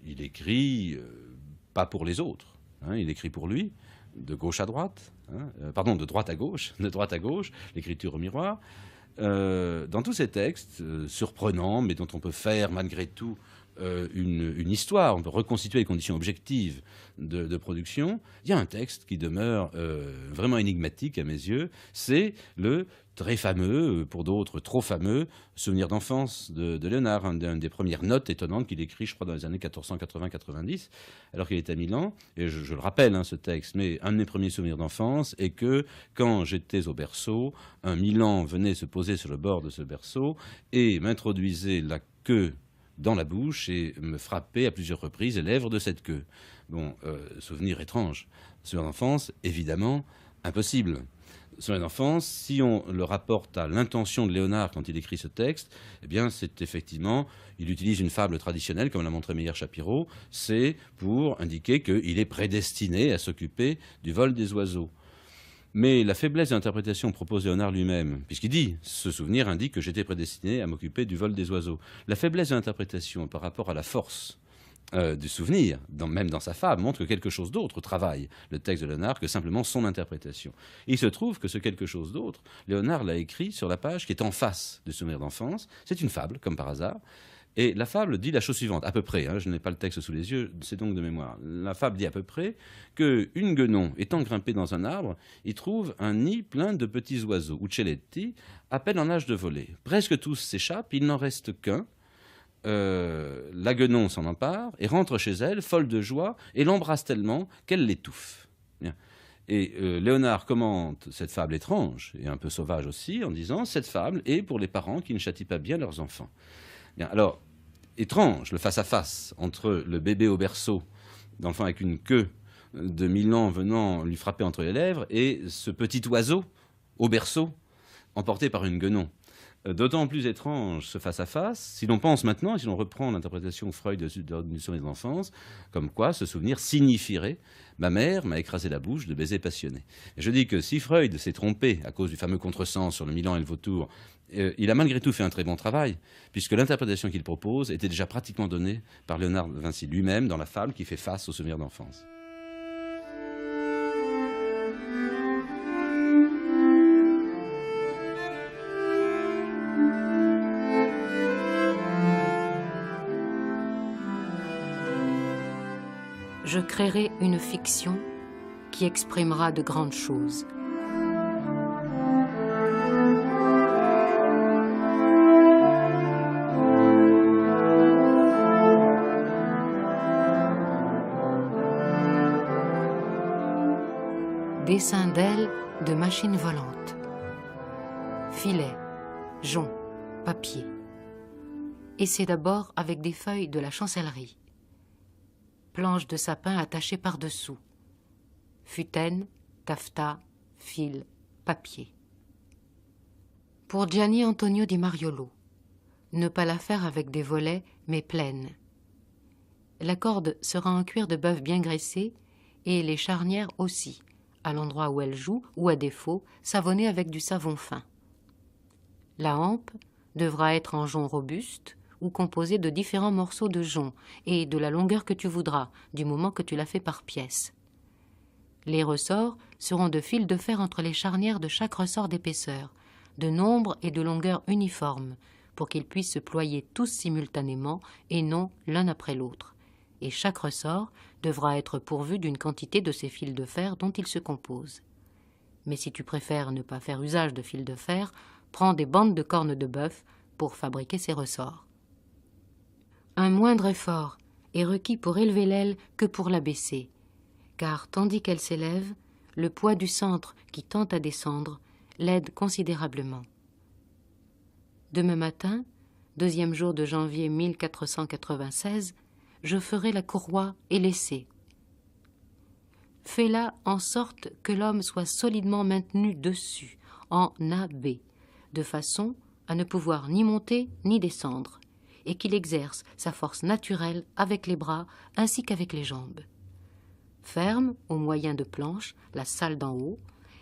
Il écrit pas pour les autres. Hein, il écrit pour lui, de gauche à droite. Hein, pardon, de droite à gauche, l'écriture au miroir. Dans tous ces textes surprenants, mais dont on peut faire malgré tout une histoire, on peut reconstituer les conditions objectives de production, il y a un texte qui demeure vraiment énigmatique à mes yeux, c'est le très fameux, pour d'autres trop fameux, Souvenir d'enfance de Léonard, une des premières notes étonnantes qu'il écrit, je crois, dans les années 1480-90, alors qu'il est à Milan. Et je le rappelle, hein, ce texte, mais un de mes premiers souvenirs d'enfance est que quand j'étais au berceau, un Milan venait se poser sur le bord de ce berceau et m'introduisait la queue dans la bouche et me frappait à plusieurs reprises les lèvres de cette queue. Bon, souvenir étrange. Souvenir d'enfance, évidemment, impossible. Souvenir d'enfance, si on le rapporte à l'intention de Léonard quand il écrit ce texte, eh bien, c'est effectivement, il utilise une fable traditionnelle, comme l'a montré Meyer-Shapiro, c'est pour indiquer qu'il est prédestiné à s'occuper du vol des oiseaux. Mais la faiblesse d'interprétation propose Léonard lui-même, puisqu'il dit « ce souvenir indique que j'étais prédestiné à m'occuper du vol des oiseaux ». La faiblesse d'interprétation par rapport à la force du souvenir, même dans sa fable, montre que quelque chose d'autre travaille le texte de Léonard que simplement son interprétation. Et il se trouve que ce quelque chose d'autre, Léonard l'a écrit sur la page qui est en face du souvenir d'enfance. C'est une fable, comme par hasard. Et la fable dit la chose suivante, à peu près, hein, je n'ai pas le texte sous les yeux, c'est donc de mémoire. La fable dit à peu près qu'une guenon étant grimpée dans un arbre, il trouve un nid plein de petits oiseaux, uccelletti, à peine en âge de voler. Presque tous s'échappent, il n'en reste qu'un. La guenon s'en empare et rentre chez elle, folle de joie, et l'embrasse tellement qu'elle l'étouffe. Bien. Et Léonard commente cette fable étrange, et un peu sauvage aussi, en disant « cette fable est pour les parents qui ne châtient pas bien leurs enfants ». Bien, alors, étrange, le face-à-face entre le bébé au berceau, d'enfant avec une queue de Milan venant lui frapper entre les lèvres, et ce petit oiseau au berceau, emporté par une guenon. D'autant plus étrange ce face-à-face, si l'on pense maintenant, si l'on reprend l'interprétation Freud du souvenir d'enfance, comme quoi ce souvenir signifierait « ma mère m'a écrasé la bouche de baisers passionnés ». Je dis que si Freud s'est trompé à cause du fameux contresens sur le Milan et le vautour, il a malgré tout fait un très bon travail, puisque l'interprétation qu'il propose était déjà pratiquement donnée par Léonard de Vinci lui-même dans la fable qui fait face au souvenir d'enfance. Je créerai une fiction qui exprimera de grandes choses. Dessin d'ailes de machines volantes. Filets, joncs, papier. Et c'est d'abord avec des feuilles de la chancellerie. Planches de sapin attachées par-dessous. Futaine, taffetas, fil, papier. Pour Gianni Antonio di Mariolo, ne pas la faire avec des volets, mais pleine. La corde sera en cuir de bœuf bien graissé et les charnières aussi, à l'endroit où elle joue, ou à défaut, savonnée avec du savon fin. La hampe devra être en jonc robuste ou composée de différents morceaux de jonc et de la longueur que tu voudras, du moment que tu la fais par pièce. Les ressorts seront de fils de fer entre les charnières de chaque ressort d'épaisseur, de nombre et de longueur uniformes, pour qu'ils puissent se ployer tous simultanément et non l'un après l'autre. Et chaque ressort devra être pourvu d'une quantité de ces fils de fer dont il se compose. Mais si tu préfères ne pas faire usage de fils de fer, prends des bandes de cornes de bœuf pour fabriquer ces ressorts. Un moindre effort est requis pour élever l'aile que pour la baisser, car tandis qu'elle s'élève, le poids du centre qui tend à descendre l'aide considérablement. Demain matin, 2e jour de janvier 1496, je ferai la courroie et l'essai. Fais-la en sorte que l'homme soit solidement maintenu dessus, en AB, de façon à ne pouvoir ni monter ni descendre, et qu'il exerce sa force naturelle avec les bras ainsi qu'avec les jambes. Ferme, au moyen de planches, la salle d'en haut,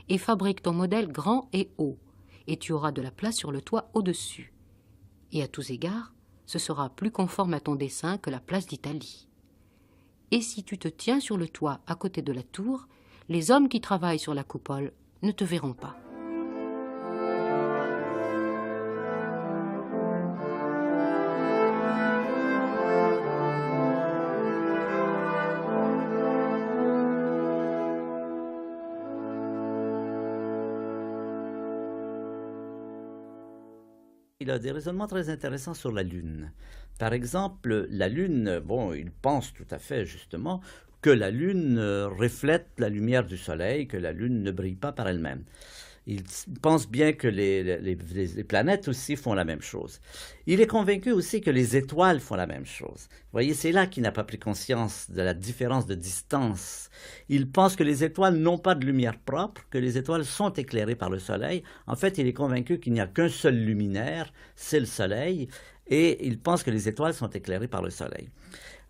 et fabrique ton modèle grand et haut, et tu auras de la place sur le toit au-dessus. Et à tous égards, ce sera plus conforme à ton dessin que la place d'Italie. Et si tu te tiens sur le toit à côté de la tour, les hommes qui travaillent sur la coupole ne te verront pas. Il a des raisonnements très intéressants sur la Lune. Par exemple, la Lune, bon, il pense tout à fait justement que la Lune reflète la lumière du Soleil, que la Lune ne brille pas par elle-même. Il pense bien que les planètes aussi font la même chose. Il est convaincu aussi que les étoiles font la même chose. Vous voyez, c'est là qu'il n'a pas pris conscience de la différence de distance. Il pense que les étoiles n'ont pas de lumière propre, que les étoiles sont éclairées par le Soleil. En fait, il est convaincu qu'il n'y a qu'un seul luminaire, c'est le Soleil, et il pense que les étoiles sont éclairées par le Soleil.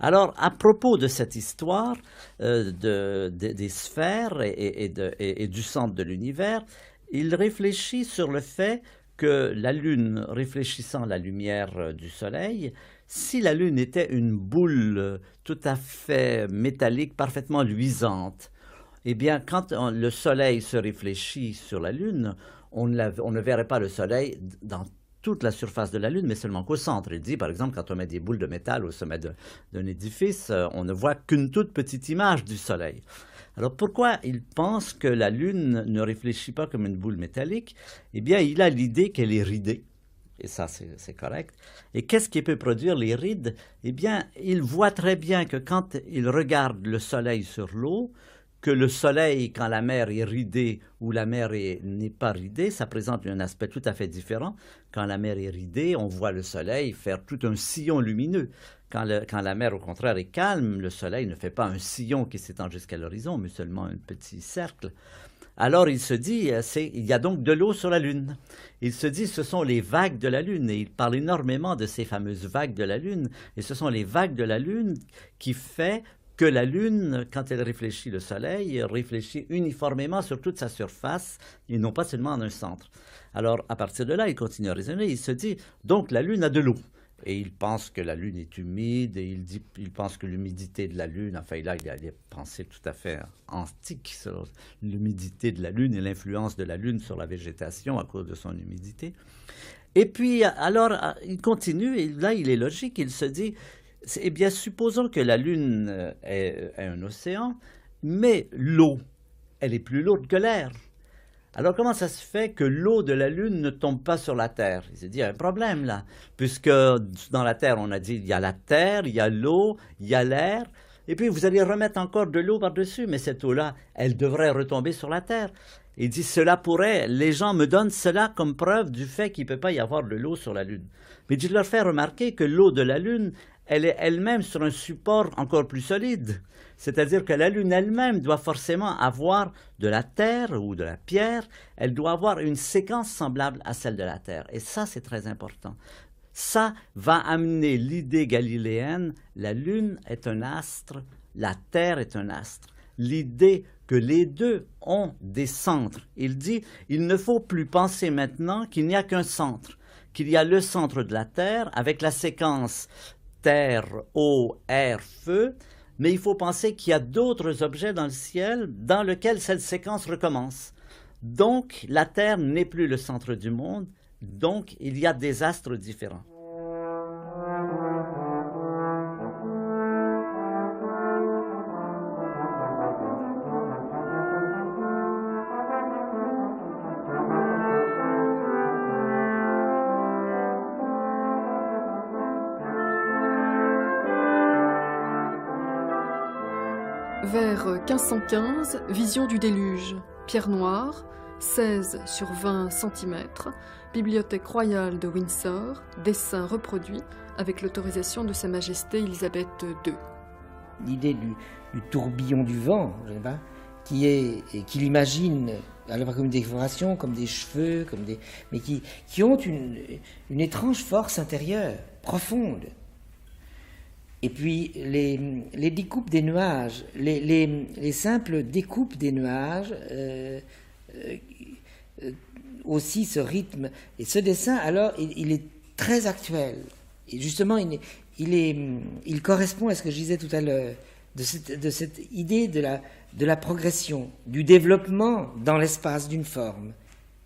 Alors, à propos de cette histoire des sphères et du centre de l'univers, il réfléchit sur le fait que la Lune, réfléchissant la lumière du Soleil, si la Lune était une boule tout à fait métallique, parfaitement luisante, eh bien, quand le Soleil se réfléchit sur la Lune, on ne verrait pas le Soleil dans toute la surface de la Lune, mais seulement qu'au centre. Il dit, par exemple, quand on met des boules de métal au sommet d'un édifice, on ne voit qu'une toute petite image du Soleil. Alors pourquoi il pense que la Lune ne réfléchit pas comme une boule métallique? Eh bien, il a l'idée qu'elle est ridée. Et ça, c'est correct. Et qu'est-ce qui peut produire les rides? Eh bien, il voit très bien que quand il regarde le Soleil sur l'eau, que le Soleil, quand la mer est ridée ou la mer n'est pas ridée, ça présente un aspect tout à fait différent. Quand la mer est ridée, on voit le Soleil faire tout un sillon lumineux. Quand la mer, au contraire, est calme, le Soleil ne fait pas un sillon qui s'étend jusqu'à l'horizon, mais seulement un petit cercle. Alors il se dit, il y a donc de l'eau sur la Lune. Il se dit, ce sont les vagues de la Lune, et il parle énormément de ces fameuses vagues de la Lune, et ce sont les vagues de la Lune qui fait que la Lune, quand elle réfléchit le Soleil, réfléchit uniformément sur toute sa surface, et non pas seulement en un centre. Alors, à partir de là, il continue à raisonner, il se dit, donc la Lune a de l'eau. Et il pense que la Lune est humide, et il pense que l'humidité de la Lune, enfin là, il a des pensées tout à fait antiques sur l'humidité de la Lune et l'influence de la Lune sur la végétation à cause de son humidité. Et puis, alors, il continue, et là, il est logique, il se dit, eh bien, supposons que la Lune est un océan, mais l'eau, elle est plus lourde que l'air. Alors, comment ça se fait que l'eau de la Lune ne tombe pas sur la Terre? Il s'est dit, il y a un problème là, puisque dans la Terre, on a dit, il y a la Terre, il y a l'eau, il y a l'air, et puis vous allez remettre encore de l'eau par-dessus, mais cette eau-là, elle devrait retomber sur la Terre. Il dit, cela pourrait, les gens me donnent cela comme preuve du fait qu'il ne peut pas y avoir de l'eau sur la Lune. Mais je leur fais remarquer que l'eau de la Lune, elle est elle-même sur un support encore plus solide. C'est-à-dire que la Lune elle-même doit forcément avoir de la terre ou de la pierre, elle doit avoir une séquence semblable à celle de la Terre. Et ça, c'est très important. Ça va amener l'idée galiléenne, la Lune est un astre, la Terre est un astre. L'idée que les deux ont des centres. Il dit, il ne faut plus penser maintenant qu'il n'y a qu'un centre, qu'il y a le centre de la Terre avec la séquence terre, eau, air, feu, mais il faut penser qu'il y a d'autres objets dans le ciel dans lesquels cette séquence recommence. Donc, la Terre n'est plus le centre du monde, donc il y a des astres différents. Vers 1515, vision du déluge, pierre noire, 16 sur 20 cm, Bibliothèque royale de Windsor, dessin reproduit avec l'autorisation de Sa Majesté Élisabeth II. L'idée du tourbillon du vent, je sais pas, qu'il imagine à la fois comme une décoration, comme des cheveux, mais qui ont une étrange force intérieure, profonde. Et puis les découpes des nuages, les simples découpes des nuages, aussi ce rythme et ce dessin, alors il est très actuel. Et justement, il correspond à ce que je disais tout à l'heure, de cette idée de la progression, du développement dans l'espace d'une forme,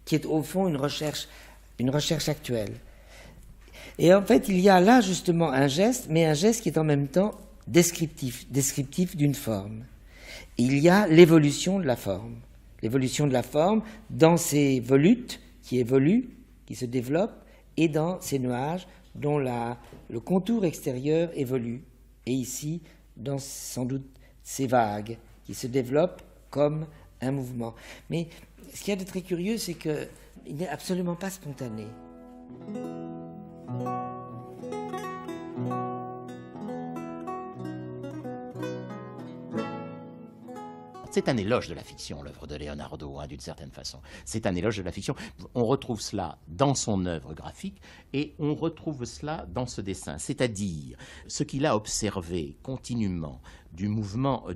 qui est au fond une recherche actuelle. Et en fait, il y a là justement un geste, mais un geste qui est en même temps descriptif d'une forme. Et il y a l'évolution de la forme dans ces volutes qui évoluent, qui se développent, et dans ces nuages dont le contour extérieur évolue. Et ici, dans sans doute ces vagues qui se développent comme un mouvement. Mais ce qu'il y a de très curieux, c'est qu'il n'est absolument pas spontané. C'est un éloge de la fiction, l'œuvre de Leonardo, d'une certaine façon. C'est un éloge de la fiction. On retrouve cela dans son œuvre graphique et on retrouve cela dans ce dessin. C'est-à-dire ce qu'il a observé continuellement du mouvement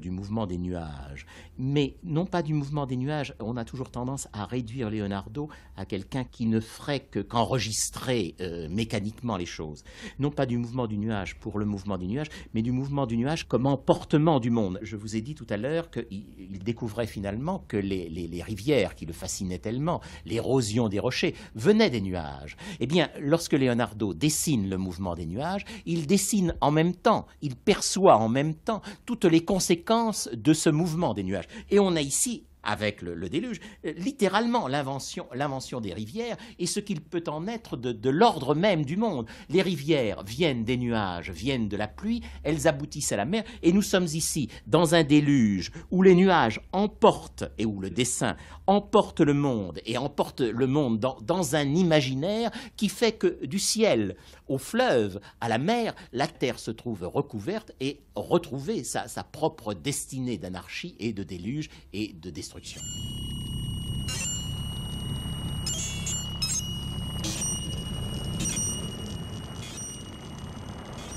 des nuages, mais non pas du mouvement des nuages. On a toujours tendance à réduire Leonardo à quelqu'un qui ne ferait qu'enregistrer mécaniquement les choses. Non pas du mouvement du nuage pour le mouvement du nuage, mais du mouvement du nuage comme emportement du monde. Je vous ai dit tout à l'heure qu'il découvrait finalement que les rivières qui le fascinaient tellement, l'érosion des rochers, venaient des nuages. Eh bien, lorsque Leonardo dessine le mouvement des nuages, il dessine en même temps, il perçoit en même temps toutes les conséquences de ce mouvement des nuages. Et on a ici, avec le déluge, littéralement l'invention des rivières et ce qu'il peut en être de l'ordre même du monde. Les rivières viennent des nuages, viennent de la pluie, elles aboutissent à la mer, et nous sommes ici dans un déluge où les nuages emportent, et où le dessin emporte le monde, et emporte le monde dans un imaginaire qui fait que du ciel au fleuve, à la mer, la terre se trouve recouverte et retrouver sa propre destinée d'anarchie et de déluge et de destruction.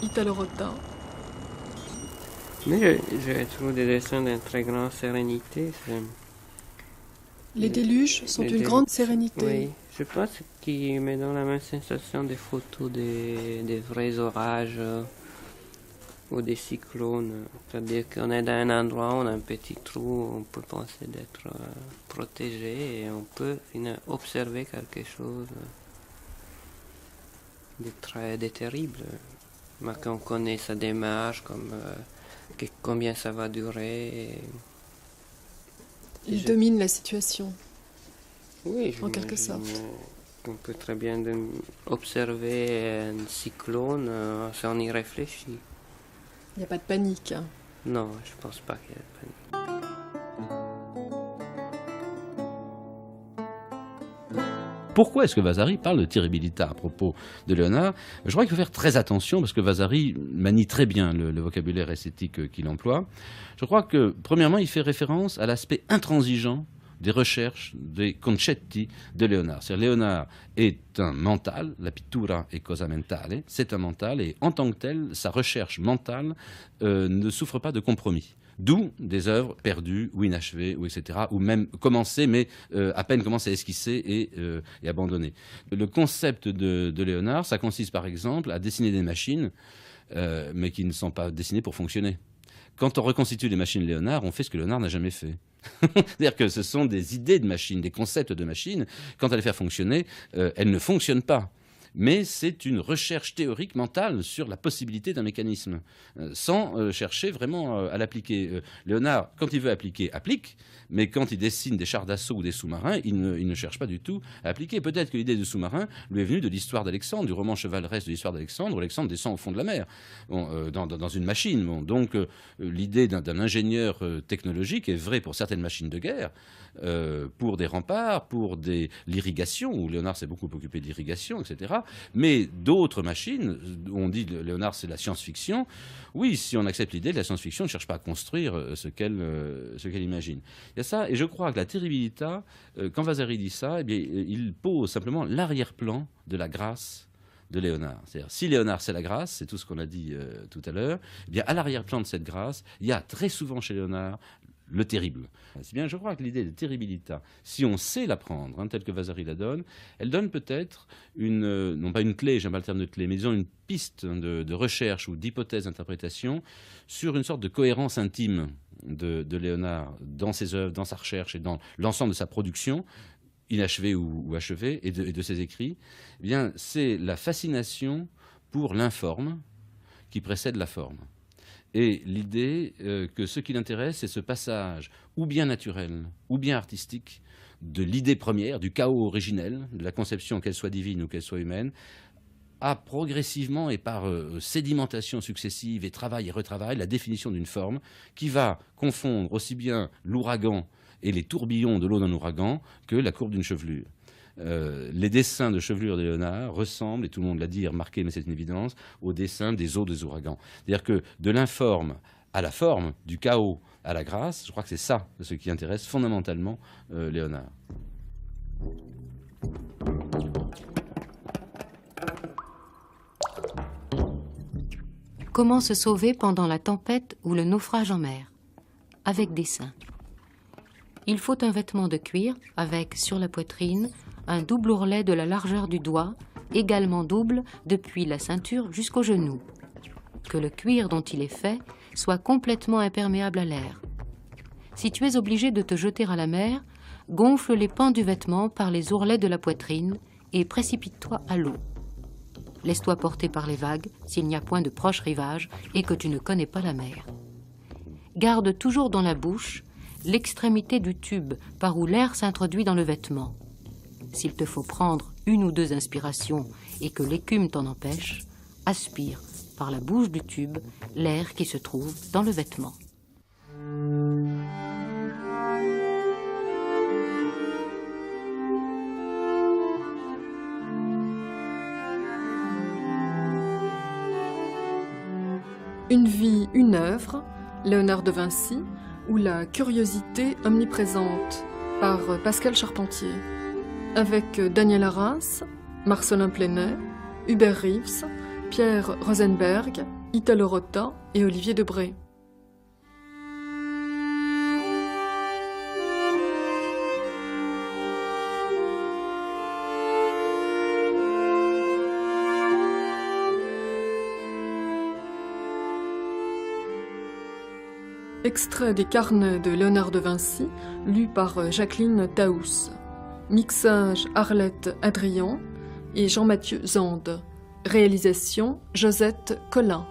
Italo Rota. Mais je trouve des dessins d'une très grande sérénité. Les déluges sont d'une grande sérénité. Oui, je pense qu'ils me donnent la même sensation des photos des vrais orages ou des cyclones. C'est-à-dire qu'on est dans un endroit, on a un petit trou, on peut penser d'être protégé et on peut observer quelque chose de terrible. Mais qu'on connaît sa démarche, comme combien ça va durer. Il domine la situation. Oui, en quelque sorte. On peut très bien observer un cyclone si on y réfléchit. Il n'y a pas de panique. Non, je ne pense pas qu'il y ait de panique. Pourquoi est-ce que Vasari parle de terribilità à propos de Léonard? Je crois qu'il faut faire très attention parce que Vasari manie très bien le vocabulaire esthétique qu'il emploie. Je crois que, premièrement, il fait référence à l'aspect intransigeant des recherches, des concetti de Léonard. C'est-à-dire, Léonard est un mental, la pittura è cosa mentale, c'est un mental, et en tant que tel, sa recherche mentale ne souffre pas de compromis. D'où des œuvres perdues, ou inachevées, ou etc., ou même commencées, mais à peine commencées à esquisser et abandonnées. Le concept de Léonard, ça consiste par exemple à dessiner des machines, mais qui ne sont pas dessinées pour fonctionner. Quand on reconstitue les machines Léonard, on fait ce que Léonard n'a jamais fait. C'est-à-dire que ce sont des idées de machines, des concepts de machines. Quand à les faire fonctionner, elles ne fonctionnent pas. Mais c'est une recherche théorique mentale sur la possibilité d'un mécanisme, sans chercher vraiment à l'appliquer. Léonard, quand il veut appliquer, applique, mais quand il dessine des chars d'assaut ou des sous-marins, il ne cherche pas du tout à appliquer. Peut-être que l'idée du sous-marin lui est venue de l'histoire d'Alexandre, du roman chevaleresque de l'histoire d'Alexandre, où Alexandre descend au fond de la mer, dans une machine. Bon, donc l'idée d'un ingénieur technologique est vraie pour certaines machines de guerre, pour des remparts, pour l'irrigation, où Léonard s'est beaucoup occupé de l'irrigation, etc. Mais d'autres machines, on dit Léonard c'est la science-fiction, oui, si on accepte l'idée de la science-fiction, on ne cherche pas à construire ce qu'elle imagine. Il y a ça, et je crois que la terribilità, quand Vasari dit ça, eh bien, il pose simplement l'arrière-plan de la grâce de Léonard. C'est-à-dire, si Léonard c'est la grâce, c'est tout ce qu'on a dit tout à l'heure, eh bien, à l'arrière-plan de cette grâce, il y a très souvent chez Léonard le terrible. C'est bien, je crois que l'idée de terribilità, si on sait la prendre, telle que Vasari la donne, elle donne peut-être non pas une clé, j'aime pas le terme de clé, mais disons une piste de recherche ou d'hypothèse d'interprétation sur une sorte de cohérence intime de Léonard dans ses œuvres, dans sa recherche et dans l'ensemble de sa production, inachevée ou achevée, et de ses écrits. Eh bien, c'est la fascination pour l'informe qui précède la forme. Et l'idée que ce qui l'intéresse, c'est ce passage, ou bien naturel, ou bien artistique, de l'idée première, du chaos originel, de la conception, qu'elle soit divine ou qu'elle soit humaine, à progressivement et par sédimentation successive et travail et retravail, la définition d'une forme qui va confondre aussi bien l'ouragan et les tourbillons de l'eau d'un ouragan que la courbe d'une chevelure. Les dessins de chevelure de Léonard ressemblent, et tout le monde l'a dit et remarqué, mais c'est une évidence, aux dessins des eaux des ouragans. C'est-à-dire que de l'informe à la forme, du chaos à la grâce, je crois que c'est ça ce qui intéresse fondamentalement Léonard. Comment se sauver pendant la tempête ou le naufrage en mer? Avec dessin. Il faut un vêtement de cuir avec, sur la poitrine, un double ourlet de la largeur du doigt, également double depuis la ceinture jusqu'au genou. Que le cuir dont il est fait soit complètement imperméable à l'air. Si tu es obligé de te jeter à la mer, gonfle les pans du vêtement par les ourlets de la poitrine et précipite-toi à l'eau. Laisse-toi porter par les vagues s'il n'y a point de proche rivage et que tu ne connais pas la mer. Garde toujours dans la bouche l'extrémité du tube par où l'air s'introduit dans le vêtement. S'il te faut prendre une ou deux inspirations et que l'écume t'en empêche, aspire par la bouche du tube l'air qui se trouve dans le vêtement. Une vie, une œuvre, Léonard de Vinci, ou la curiosité omniprésente, par Pascal Charpentier, avec Daniel Arras, Marcelin Plenay, Hubert Reeves, Pierre Rosenberg, Italo Rota et Olivier Debré. Extrait des carnets de Léonard de Vinci, lu par Jacqueline Taous. Mixage Arlette Adrian et Jean-Mathieu Zande. Réalisation Josette Collin.